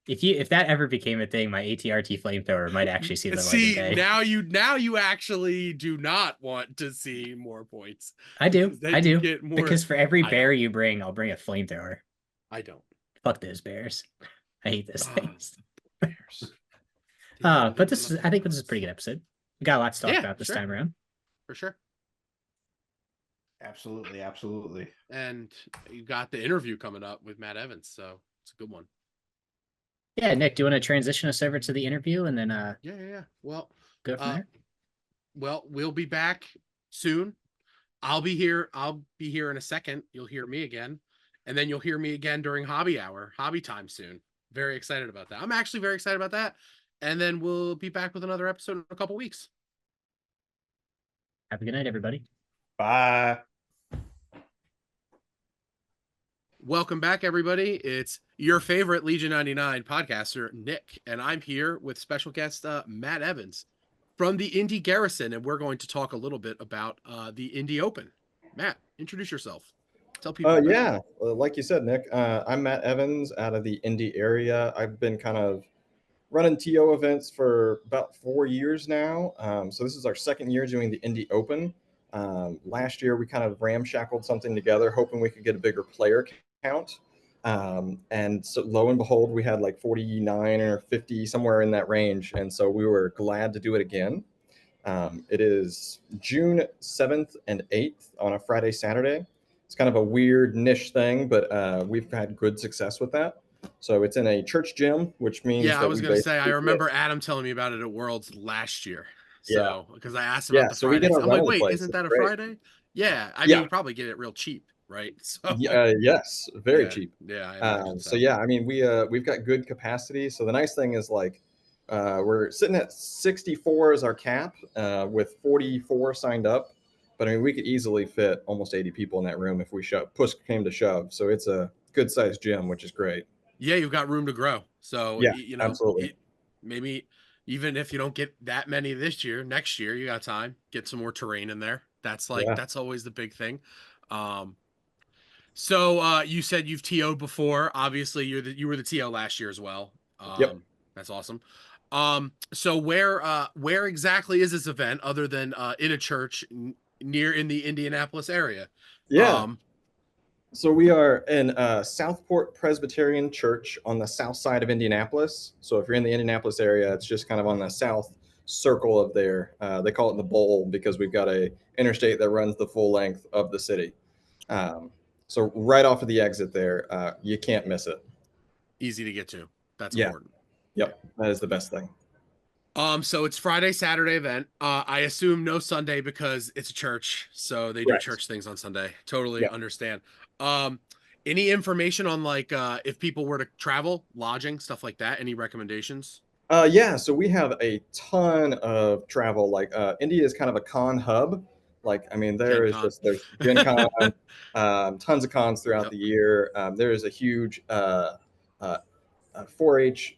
[SPEAKER 5] If that ever became a thing, my ATRT flamethrower might actually see the light of
[SPEAKER 3] See,
[SPEAKER 5] day.
[SPEAKER 3] now you actually do not want to see more points.
[SPEAKER 5] I do.
[SPEAKER 3] Because then
[SPEAKER 5] I
[SPEAKER 3] you
[SPEAKER 5] do.
[SPEAKER 3] get more-
[SPEAKER 5] Because for every
[SPEAKER 3] I
[SPEAKER 5] bear you bring, I'll bring a flamethrower.
[SPEAKER 3] I don't.
[SPEAKER 5] Fuck those bears. I hate those
[SPEAKER 3] Ah,
[SPEAKER 5] things.
[SPEAKER 3] Bears.
[SPEAKER 5] But I think this is a pretty good episode. We got a lot to talk
[SPEAKER 3] Yeah,
[SPEAKER 5] about this
[SPEAKER 3] sure.
[SPEAKER 5] time around.
[SPEAKER 3] For sure.
[SPEAKER 4] Absolutely, absolutely.
[SPEAKER 3] And you got the interview coming up with Matt Evans, so it's a good one.
[SPEAKER 5] Yeah, Nick, do you want to transition us over to the interview and then
[SPEAKER 3] Yeah. Well,
[SPEAKER 5] go from there?
[SPEAKER 3] well, we'll be back soon. I'll be here in a second. You'll hear me again. And then you'll hear me again during hobby time soon. Very excited about that. I'm actually very excited about that. And then we'll be back with another episode in a couple weeks.
[SPEAKER 5] Have a good night, everybody.
[SPEAKER 4] Bye.
[SPEAKER 3] Welcome back, everybody. It's your favorite Legion 99 podcaster, Nick, and I'm here with special guest Matt Evans from the Indy Garrison, and we're going to talk a little bit about the Indy Open. Matt, introduce yourself. Tell people about it.
[SPEAKER 6] Yeah, like you said, Nick, I'm Matt Evans out of the Indy area. I've been kind of running TO events for about 4 years now. So this is our second year doing the Indy Open. Last year we kind of ramshackled something together, hoping we could get a bigger player count. And so lo and behold, we had like 49 or 50, somewhere in that range. And so we were glad to do it again. It is June 7th and 8th on a Friday, Saturday. It's kind of a weird niche thing, but we've had good success with that. So it's in a church gym, which means
[SPEAKER 3] Yeah, I
[SPEAKER 6] that
[SPEAKER 3] was
[SPEAKER 6] we
[SPEAKER 3] gonna say I
[SPEAKER 6] basically
[SPEAKER 3] remember Adam telling me about it at Worlds last year.
[SPEAKER 6] yeah,
[SPEAKER 3] So because I asked
[SPEAKER 6] yeah.
[SPEAKER 3] about the
[SPEAKER 6] So we get
[SPEAKER 3] Fridays,
[SPEAKER 6] our
[SPEAKER 3] I'm like,
[SPEAKER 6] rental
[SPEAKER 3] wait,
[SPEAKER 6] place.
[SPEAKER 3] isn't
[SPEAKER 6] It's
[SPEAKER 3] that a
[SPEAKER 6] great.
[SPEAKER 3] Friday? Yeah, I mean,
[SPEAKER 6] Yeah,
[SPEAKER 3] you probably get it real cheap, right? So
[SPEAKER 6] yes, very cheap.
[SPEAKER 3] yeah, I imagine
[SPEAKER 6] So
[SPEAKER 3] so.
[SPEAKER 6] yeah, I mean we've got good capacity. So the nice thing is like we're sitting at 64 as our cap with 44 signed up. But I mean we could easily fit almost 80 people in that room if we push came to shove. So it's a good sized gym, which is great.
[SPEAKER 3] Yeah, you've got room to grow. So
[SPEAKER 6] Yeah, absolutely.
[SPEAKER 3] maybe even if you don't get that many this year, next year you got time. Get some more terrain in there.
[SPEAKER 6] Yeah.
[SPEAKER 3] That's always the big thing. Um, so you said you've TO'd before. Obviously, you were the TO last year as well.
[SPEAKER 6] Yep.
[SPEAKER 3] That's awesome. So where exactly is this event other than in a church near in the Indianapolis area?
[SPEAKER 6] Yeah.
[SPEAKER 3] Um,
[SPEAKER 6] So we are in Southport Presbyterian Church on the south side of Indianapolis. So if you're in the Indianapolis area, it's just kind of on the south circle of there. They call it the bowl because we've got a interstate that runs the full length of the city. Um, so right off of the exit there, you can't miss it.
[SPEAKER 3] easy to get to. That's
[SPEAKER 6] Yeah.
[SPEAKER 3] important.
[SPEAKER 6] Yep. That is the best thing.
[SPEAKER 3] So it's Friday, Saturday event. I assume no Sunday because it's a church, so they do
[SPEAKER 6] Correct.
[SPEAKER 3] church things on Sunday. Totally
[SPEAKER 6] Yep.
[SPEAKER 3] understand. Um, any information on like if people were to travel, lodging, stuff like that? Any recommendations?
[SPEAKER 6] Yeah, so we have a ton of travel. Like India is kind of a con hub. Like, I mean,
[SPEAKER 3] Gen Con.
[SPEAKER 6] there's Gen Con, tons of cons throughout
[SPEAKER 3] Yep.
[SPEAKER 6] the year. There is a huge 4-H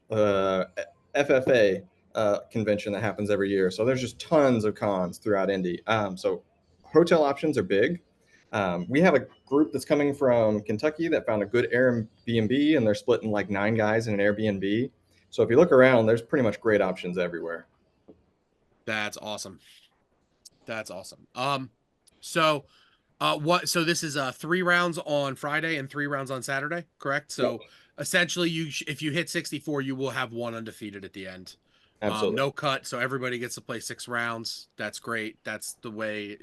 [SPEAKER 6] FFA convention that happens every year. So there's just tons of cons throughout Indy. So hotel options are big. We have a group that's coming from Kentucky that found a good Airbnb, and they're splitting like 9 guys in an Airbnb. So if you look around, there's pretty much great options everywhere.
[SPEAKER 3] That's awesome. That's awesome. So so this is 3 rounds on Friday and 3 rounds on Saturday, correct? So
[SPEAKER 6] Yep.
[SPEAKER 3] essentially if you hit 64, you will have one undefeated at the end.
[SPEAKER 6] Absolutely.
[SPEAKER 3] No cut, so everybody gets to play 6 rounds. That's great. That's the way,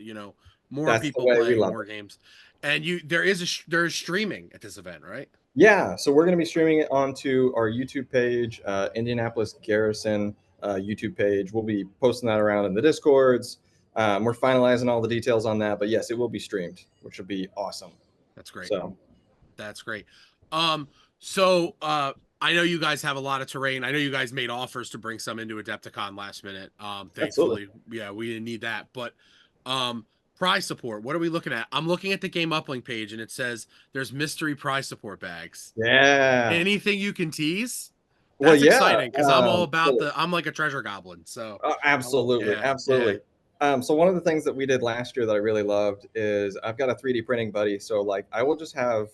[SPEAKER 3] more
[SPEAKER 6] That's the
[SPEAKER 3] people
[SPEAKER 6] way we
[SPEAKER 3] playing
[SPEAKER 6] love
[SPEAKER 3] more
[SPEAKER 6] it.
[SPEAKER 3] games. And there's streaming at this event, right?
[SPEAKER 6] Yeah, so we're going to be streaming it onto our YouTube page, Indianapolis Garrison YouTube page. We'll be posting that around in the Discords. We're finalizing all the details on that, but yes, it will be streamed, which will be awesome.
[SPEAKER 3] That's great.
[SPEAKER 6] So
[SPEAKER 3] That's great. So I know you guys have a lot of terrain. I know you guys made offers to bring some into Adepticon last minute. Thankfully, yeah, we didn't need that. But prize support, what are we looking at? I'm looking at the game uplink page and it says there's mystery prize support bags.
[SPEAKER 6] yeah.
[SPEAKER 3] Anything you can tease?
[SPEAKER 6] Well,
[SPEAKER 3] That's
[SPEAKER 6] yeah,
[SPEAKER 3] exciting because I'm all about
[SPEAKER 6] so-
[SPEAKER 3] I'm like a treasure goblin. So
[SPEAKER 6] absolutely,
[SPEAKER 3] Yeah,
[SPEAKER 6] absolutely. So one of the things that we did last year that I really loved is I've got a 3D printing buddy. So like I will just have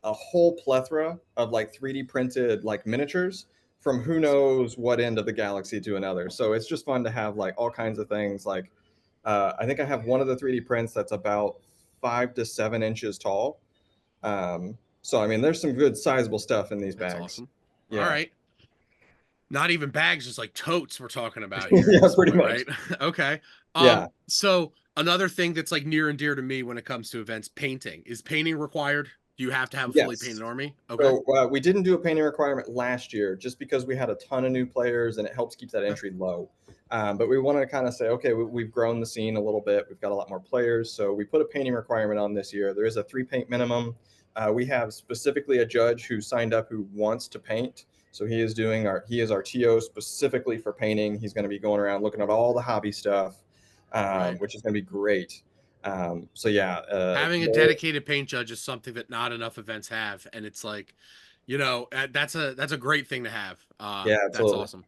[SPEAKER 6] a whole plethora of like 3D printed like miniatures from who knows what end of the galaxy to another. So it's just fun to have like all kinds of things. Like I think I have one of the 3D prints that's about 5 to 7 inches tall. So I mean, there's some good sizable stuff in these
[SPEAKER 3] That's
[SPEAKER 6] bags.
[SPEAKER 3] awesome.
[SPEAKER 6] Yeah.
[SPEAKER 3] All right. Not even bags, just like totes we're talking about here.
[SPEAKER 6] Yeah,
[SPEAKER 3] at this
[SPEAKER 6] pretty
[SPEAKER 3] point,
[SPEAKER 6] much.
[SPEAKER 3] right? Okay.
[SPEAKER 6] Yeah.
[SPEAKER 3] So another thing that's like near and dear to me when it comes to events, painting. Is painting required? Do you have to have a fully
[SPEAKER 6] Yes.
[SPEAKER 3] painted army? Okay.
[SPEAKER 6] So we didn't do a painting requirement last year just because we had a ton of new players and it helps keep that entry low. But we wanted to kind of say, okay, we've grown the scene a little bit. We've got a lot more players. So we put a painting requirement on this year. There is a 3 paint minimum. We have specifically a judge who signed up who wants to paint. So he is our TO specifically for painting. He's going to be going around looking at all the hobby stuff,
[SPEAKER 3] Right.
[SPEAKER 6] which is going to be great. So yeah,
[SPEAKER 3] Having a dedicated paint judge is something that not enough events have, and it's like, that's a great thing to have.
[SPEAKER 6] Yeah,
[SPEAKER 3] That's
[SPEAKER 6] absolutely.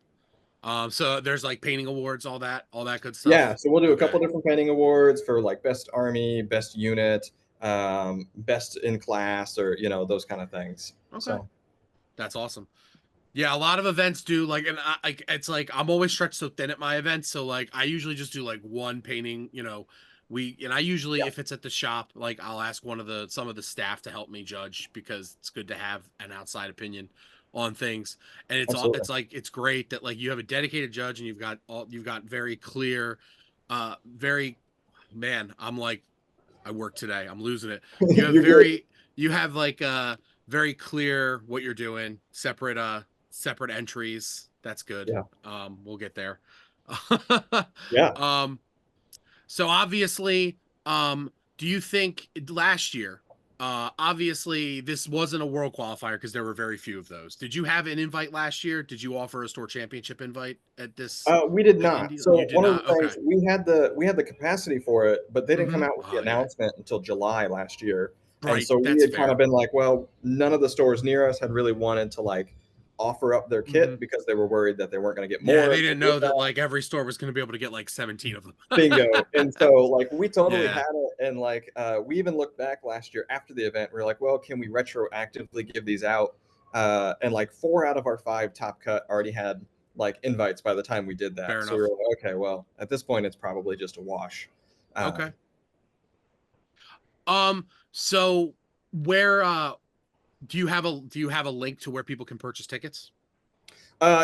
[SPEAKER 3] awesome. So there's like painting awards, all that good stuff.
[SPEAKER 6] Yeah, so we'll do a
[SPEAKER 3] Okay.
[SPEAKER 6] couple different painting awards for like best army, best unit. best in class, or those kind of things.
[SPEAKER 3] Okay.
[SPEAKER 6] So
[SPEAKER 3] That's awesome. Yeah, a lot of events do like, and it's like I'm always stretched so thin at my events, so like I usually just do like one painting. I usually,
[SPEAKER 6] yeah,
[SPEAKER 3] if it's at the shop, like I'll ask some of the staff to help me judge, because it's good to have an outside opinion on things. And
[SPEAKER 6] absolutely.
[SPEAKER 3] it's like it's great that like you have a dedicated judge, and you've got very clear, very man. I'm like, I work today. I'm losing it. You have
[SPEAKER 6] You're good.
[SPEAKER 3] you have like very clear what you're doing, separate entries. That's good.
[SPEAKER 6] Yeah,
[SPEAKER 3] We'll get there.
[SPEAKER 6] yeah.
[SPEAKER 3] um so obviously, do you think last year, obviously this wasn't a world qualifier because there were very few of those. Did you have an invite last year? Did you offer a store championship invite at this
[SPEAKER 6] We did
[SPEAKER 3] at
[SPEAKER 6] not.
[SPEAKER 3] Indy? You
[SPEAKER 6] So
[SPEAKER 3] did
[SPEAKER 6] one of the
[SPEAKER 3] not.
[SPEAKER 6] things,
[SPEAKER 3] Okay.
[SPEAKER 6] we had the capacity for it, but they didn't come
[SPEAKER 3] Mm-hmm.
[SPEAKER 6] out with the
[SPEAKER 3] Oh yeah.
[SPEAKER 6] announcement until July last year. And
[SPEAKER 3] Right.
[SPEAKER 6] so we
[SPEAKER 3] That's
[SPEAKER 6] had kind
[SPEAKER 3] fair.
[SPEAKER 6] of been like, well, none of the stores near us had really wanted to like offer up their
[SPEAKER 3] Mm-hmm.
[SPEAKER 6] kit because they were worried that they weren't going to get
[SPEAKER 3] Yeah,
[SPEAKER 6] more
[SPEAKER 3] they
[SPEAKER 6] if they
[SPEAKER 3] didn't
[SPEAKER 6] did
[SPEAKER 3] know that
[SPEAKER 6] that.
[SPEAKER 3] like every store was going to be able to get like 17 of them.
[SPEAKER 6] Bingo. And so like we totally
[SPEAKER 3] Yeah,
[SPEAKER 6] had it, and like we even looked back last year after the event. We are like, well, can we retroactively give these out? And like 4 out of our 5 top cut already had like invites by the time we did
[SPEAKER 3] fair
[SPEAKER 6] that. So we were
[SPEAKER 3] enough.
[SPEAKER 6] like, okay, well, at this point it's probably just a wash. Um,
[SPEAKER 3] Okay. So where do you have a link to where people can purchase tickets?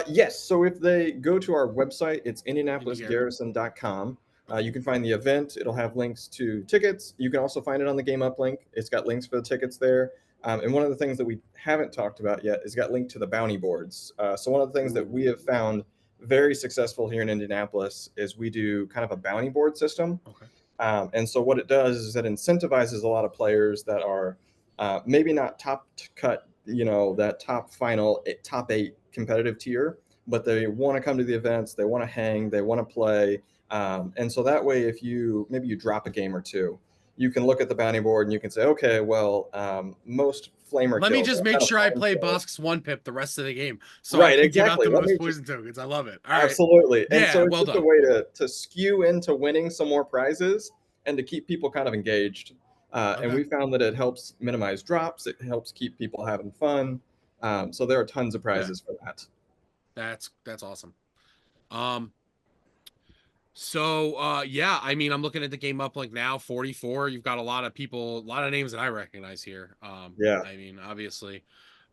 [SPEAKER 6] Yes. So if they go to our website, it's
[SPEAKER 3] Indiana.
[SPEAKER 6] indianapolisgarrison.com. You can find the event. It'll have links to tickets. You can also find it on the Game Up link. It's got links for the tickets there. And one of the things that we haven't talked about yet is got linked to the bounty boards. So one of the things that we have found very successful here in Indianapolis is we do kind of a bounty board system.
[SPEAKER 3] Okay.
[SPEAKER 6] And so what it does is it incentivizes a lot of players that are maybe not top cut, that top final top 8 competitive tier, but they want to come to the events, they want to hang, they want to play. And so that way, if you drop a game or two, you can look at the bounty board and you can say, okay, well, most flamer
[SPEAKER 3] Let me
[SPEAKER 6] kills
[SPEAKER 3] just
[SPEAKER 6] are
[SPEAKER 3] make
[SPEAKER 6] kind of
[SPEAKER 3] sure I
[SPEAKER 6] fun
[SPEAKER 3] play
[SPEAKER 6] kills.
[SPEAKER 3] Bosk's one pip the rest of the game, so I
[SPEAKER 6] Right,
[SPEAKER 3] can give out
[SPEAKER 6] exactly.
[SPEAKER 3] the
[SPEAKER 6] Let
[SPEAKER 3] most
[SPEAKER 6] me just
[SPEAKER 3] poison tokens. I love it. All right.
[SPEAKER 6] absolutely. And so
[SPEAKER 3] Yeah,
[SPEAKER 6] it's
[SPEAKER 3] well
[SPEAKER 6] just a
[SPEAKER 3] done.
[SPEAKER 6] way to skew into winning some more prizes and to keep people kind of engaged. And
[SPEAKER 3] Okay.
[SPEAKER 6] we found that it helps minimize drops. It helps keep people having fun. So there are tons of
[SPEAKER 3] Yeah,
[SPEAKER 6] prizes for that.
[SPEAKER 3] that's awesome. Um, yeah, I mean, I'm looking at the game up like now, 44. You've got a lot of people, a lot of names that I recognize here.
[SPEAKER 6] Yeah.
[SPEAKER 3] I mean, obviously.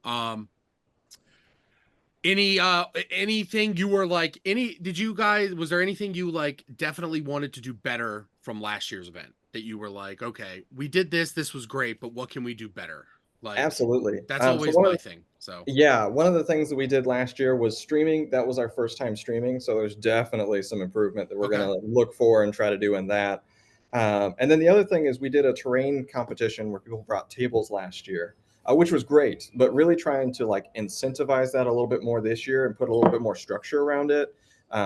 [SPEAKER 3] Um, anything you were like, did you guys, was there anything you like definitely wanted to do better from last year's event that you were like, okay, we did this was great, but what can we do better? Like,
[SPEAKER 6] Absolutely.
[SPEAKER 3] that's
[SPEAKER 6] So
[SPEAKER 3] always my thing. So,
[SPEAKER 6] one of the things that we did last year was streaming. That was our first time streaming, so there's definitely some improvement that we're going
[SPEAKER 3] okay.
[SPEAKER 6] to look for and try to do in that. And then the other thing is we did a terrain competition where people brought tables last year, which was great, but really trying to like incentivize that a little bit more this year and put a little bit more structure around it,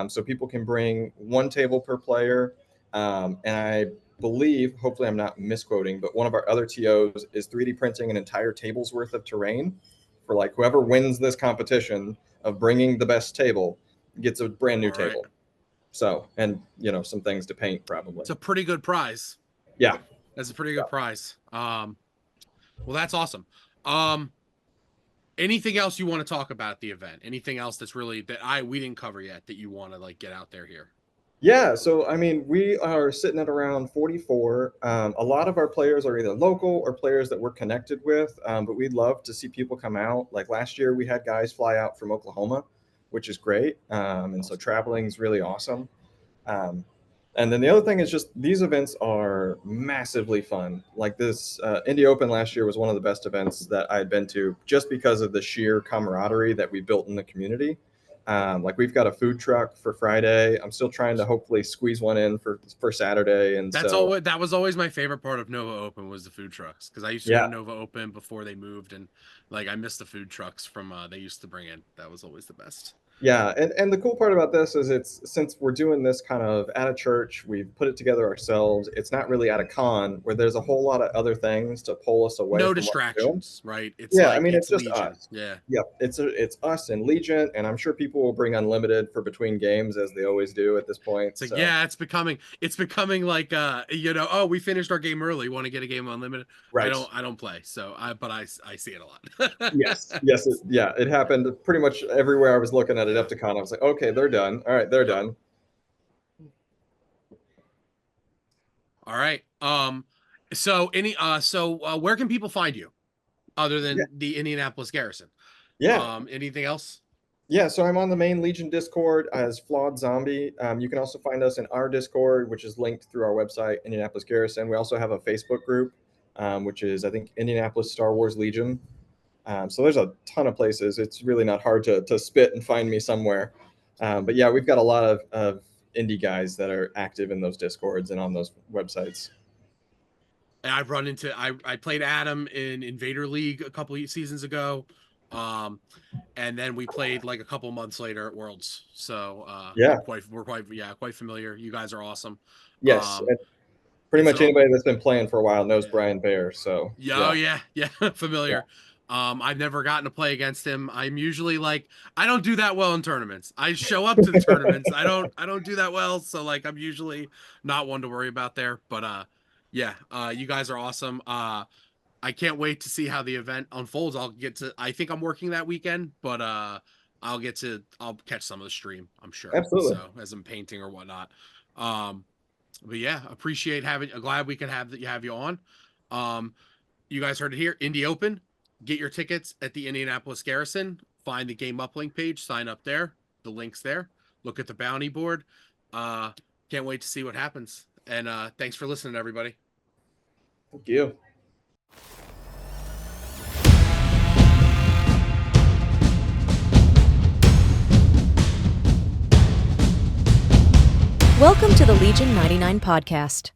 [SPEAKER 6] so people can bring one table per player. And I believe, hopefully I'm not misquoting, but one of our other TOs is 3D printing an entire table's worth of terrain for like whoever wins this competition of bringing the best table gets a brand new
[SPEAKER 3] All right.
[SPEAKER 6] table. So, and some things to paint probably.
[SPEAKER 3] It's a pretty good prize.
[SPEAKER 6] Yeah.
[SPEAKER 3] That's a pretty good prize. Well, that's awesome. Um, Anything else you want to talk about the event? Anything else that's really that we didn't cover yet that you want to like get out there here?
[SPEAKER 6] Yeah, so I mean, we are sitting at around 44. A lot of our players are either local or players that we're connected with, but we'd love to see people come out. Like last year, we had guys fly out from Oklahoma, which is great. And so traveling is really awesome. Um, and then the other thing is just these events are massively fun. Like this Indie Open last year was one of the best events that I had been to just because of the sheer camaraderie that we built in the community. Like we've got a food truck for Friday. I'm still trying to hopefully squeeze one in for Saturday. And so,
[SPEAKER 3] That was always my favorite part of Nova Open was the food trucks, because I used to go
[SPEAKER 6] yeah,
[SPEAKER 3] to Nova Open before they moved, and like I missed the food trucks from they used to bring in. That was always the best.
[SPEAKER 6] Yeah, and the cool part about this is since we're doing this kind of at a church, we've put it together ourselves. It's not really at a con where there's a whole lot of other things to pull us away
[SPEAKER 3] No
[SPEAKER 6] from what we're doing.
[SPEAKER 3] distractions, right? It's
[SPEAKER 6] Yeah, I
[SPEAKER 3] like
[SPEAKER 6] mean it's
[SPEAKER 3] it's
[SPEAKER 6] just
[SPEAKER 3] Legion.
[SPEAKER 6] us.
[SPEAKER 3] Yeah.
[SPEAKER 6] Yep, it's us and Legion, and I'm sure people will bring unlimited for between games as they always do at this point.
[SPEAKER 3] It's like,
[SPEAKER 6] So
[SPEAKER 3] yeah, it's becoming like oh, we finished our game early, want to get a game unlimited.
[SPEAKER 6] right.
[SPEAKER 3] I don't play. So I see it a lot.
[SPEAKER 6] Yes, yes, yeah, it happened pretty much everywhere I was looking at Adepticon. I was like, okay, they're done. All right, they're done.
[SPEAKER 3] All right. Where can people find you other than
[SPEAKER 6] Yeah.
[SPEAKER 3] the Indianapolis Garrison?
[SPEAKER 6] Yeah.
[SPEAKER 3] Anything else?
[SPEAKER 6] Yeah, so I'm on the main Legion Discord as Flawed Zombie. You can also find us in our Discord, which is linked through our website, Indianapolis Garrison. We also have a Facebook group, which is, I think, Indianapolis Star Wars Legion. So there's a ton of places. It's really not hard to spit and find me somewhere. But yeah, we've got a lot of indie guys that are active in those Discords and on those websites.
[SPEAKER 3] And I've run into I played Adam in Invader League a couple of seasons ago. And then we played like a couple months later at Worlds. So
[SPEAKER 6] Yeah.
[SPEAKER 3] we're quite familiar. You guys are awesome.
[SPEAKER 6] Yes. Pretty much anybody that's been playing for a while knows Brian Baer. So
[SPEAKER 3] yeah, familiar. I've never gotten to play against him. I'm usually like, I don't do that well in tournaments. I show up to the tournaments. I don't do that well. So like, I'm usually not one to worry about there, but you guys are awesome. I can't wait to see how the event unfolds. I think I'm working that weekend, but I'll catch some of the stream, I'm sure.
[SPEAKER 6] Absolutely.
[SPEAKER 3] So as I'm painting or whatnot. But yeah, glad we can have you on. You guys heard it here. Indy Open. Get your tickets at the Indianapolis Garrison. Find the game uplink page. Sign up there. The link's there. Look at the bounty board. Can't wait to see what happens. And thanks for listening, everybody.
[SPEAKER 6] Thank you.
[SPEAKER 2] Welcome to the Legion 99 podcast.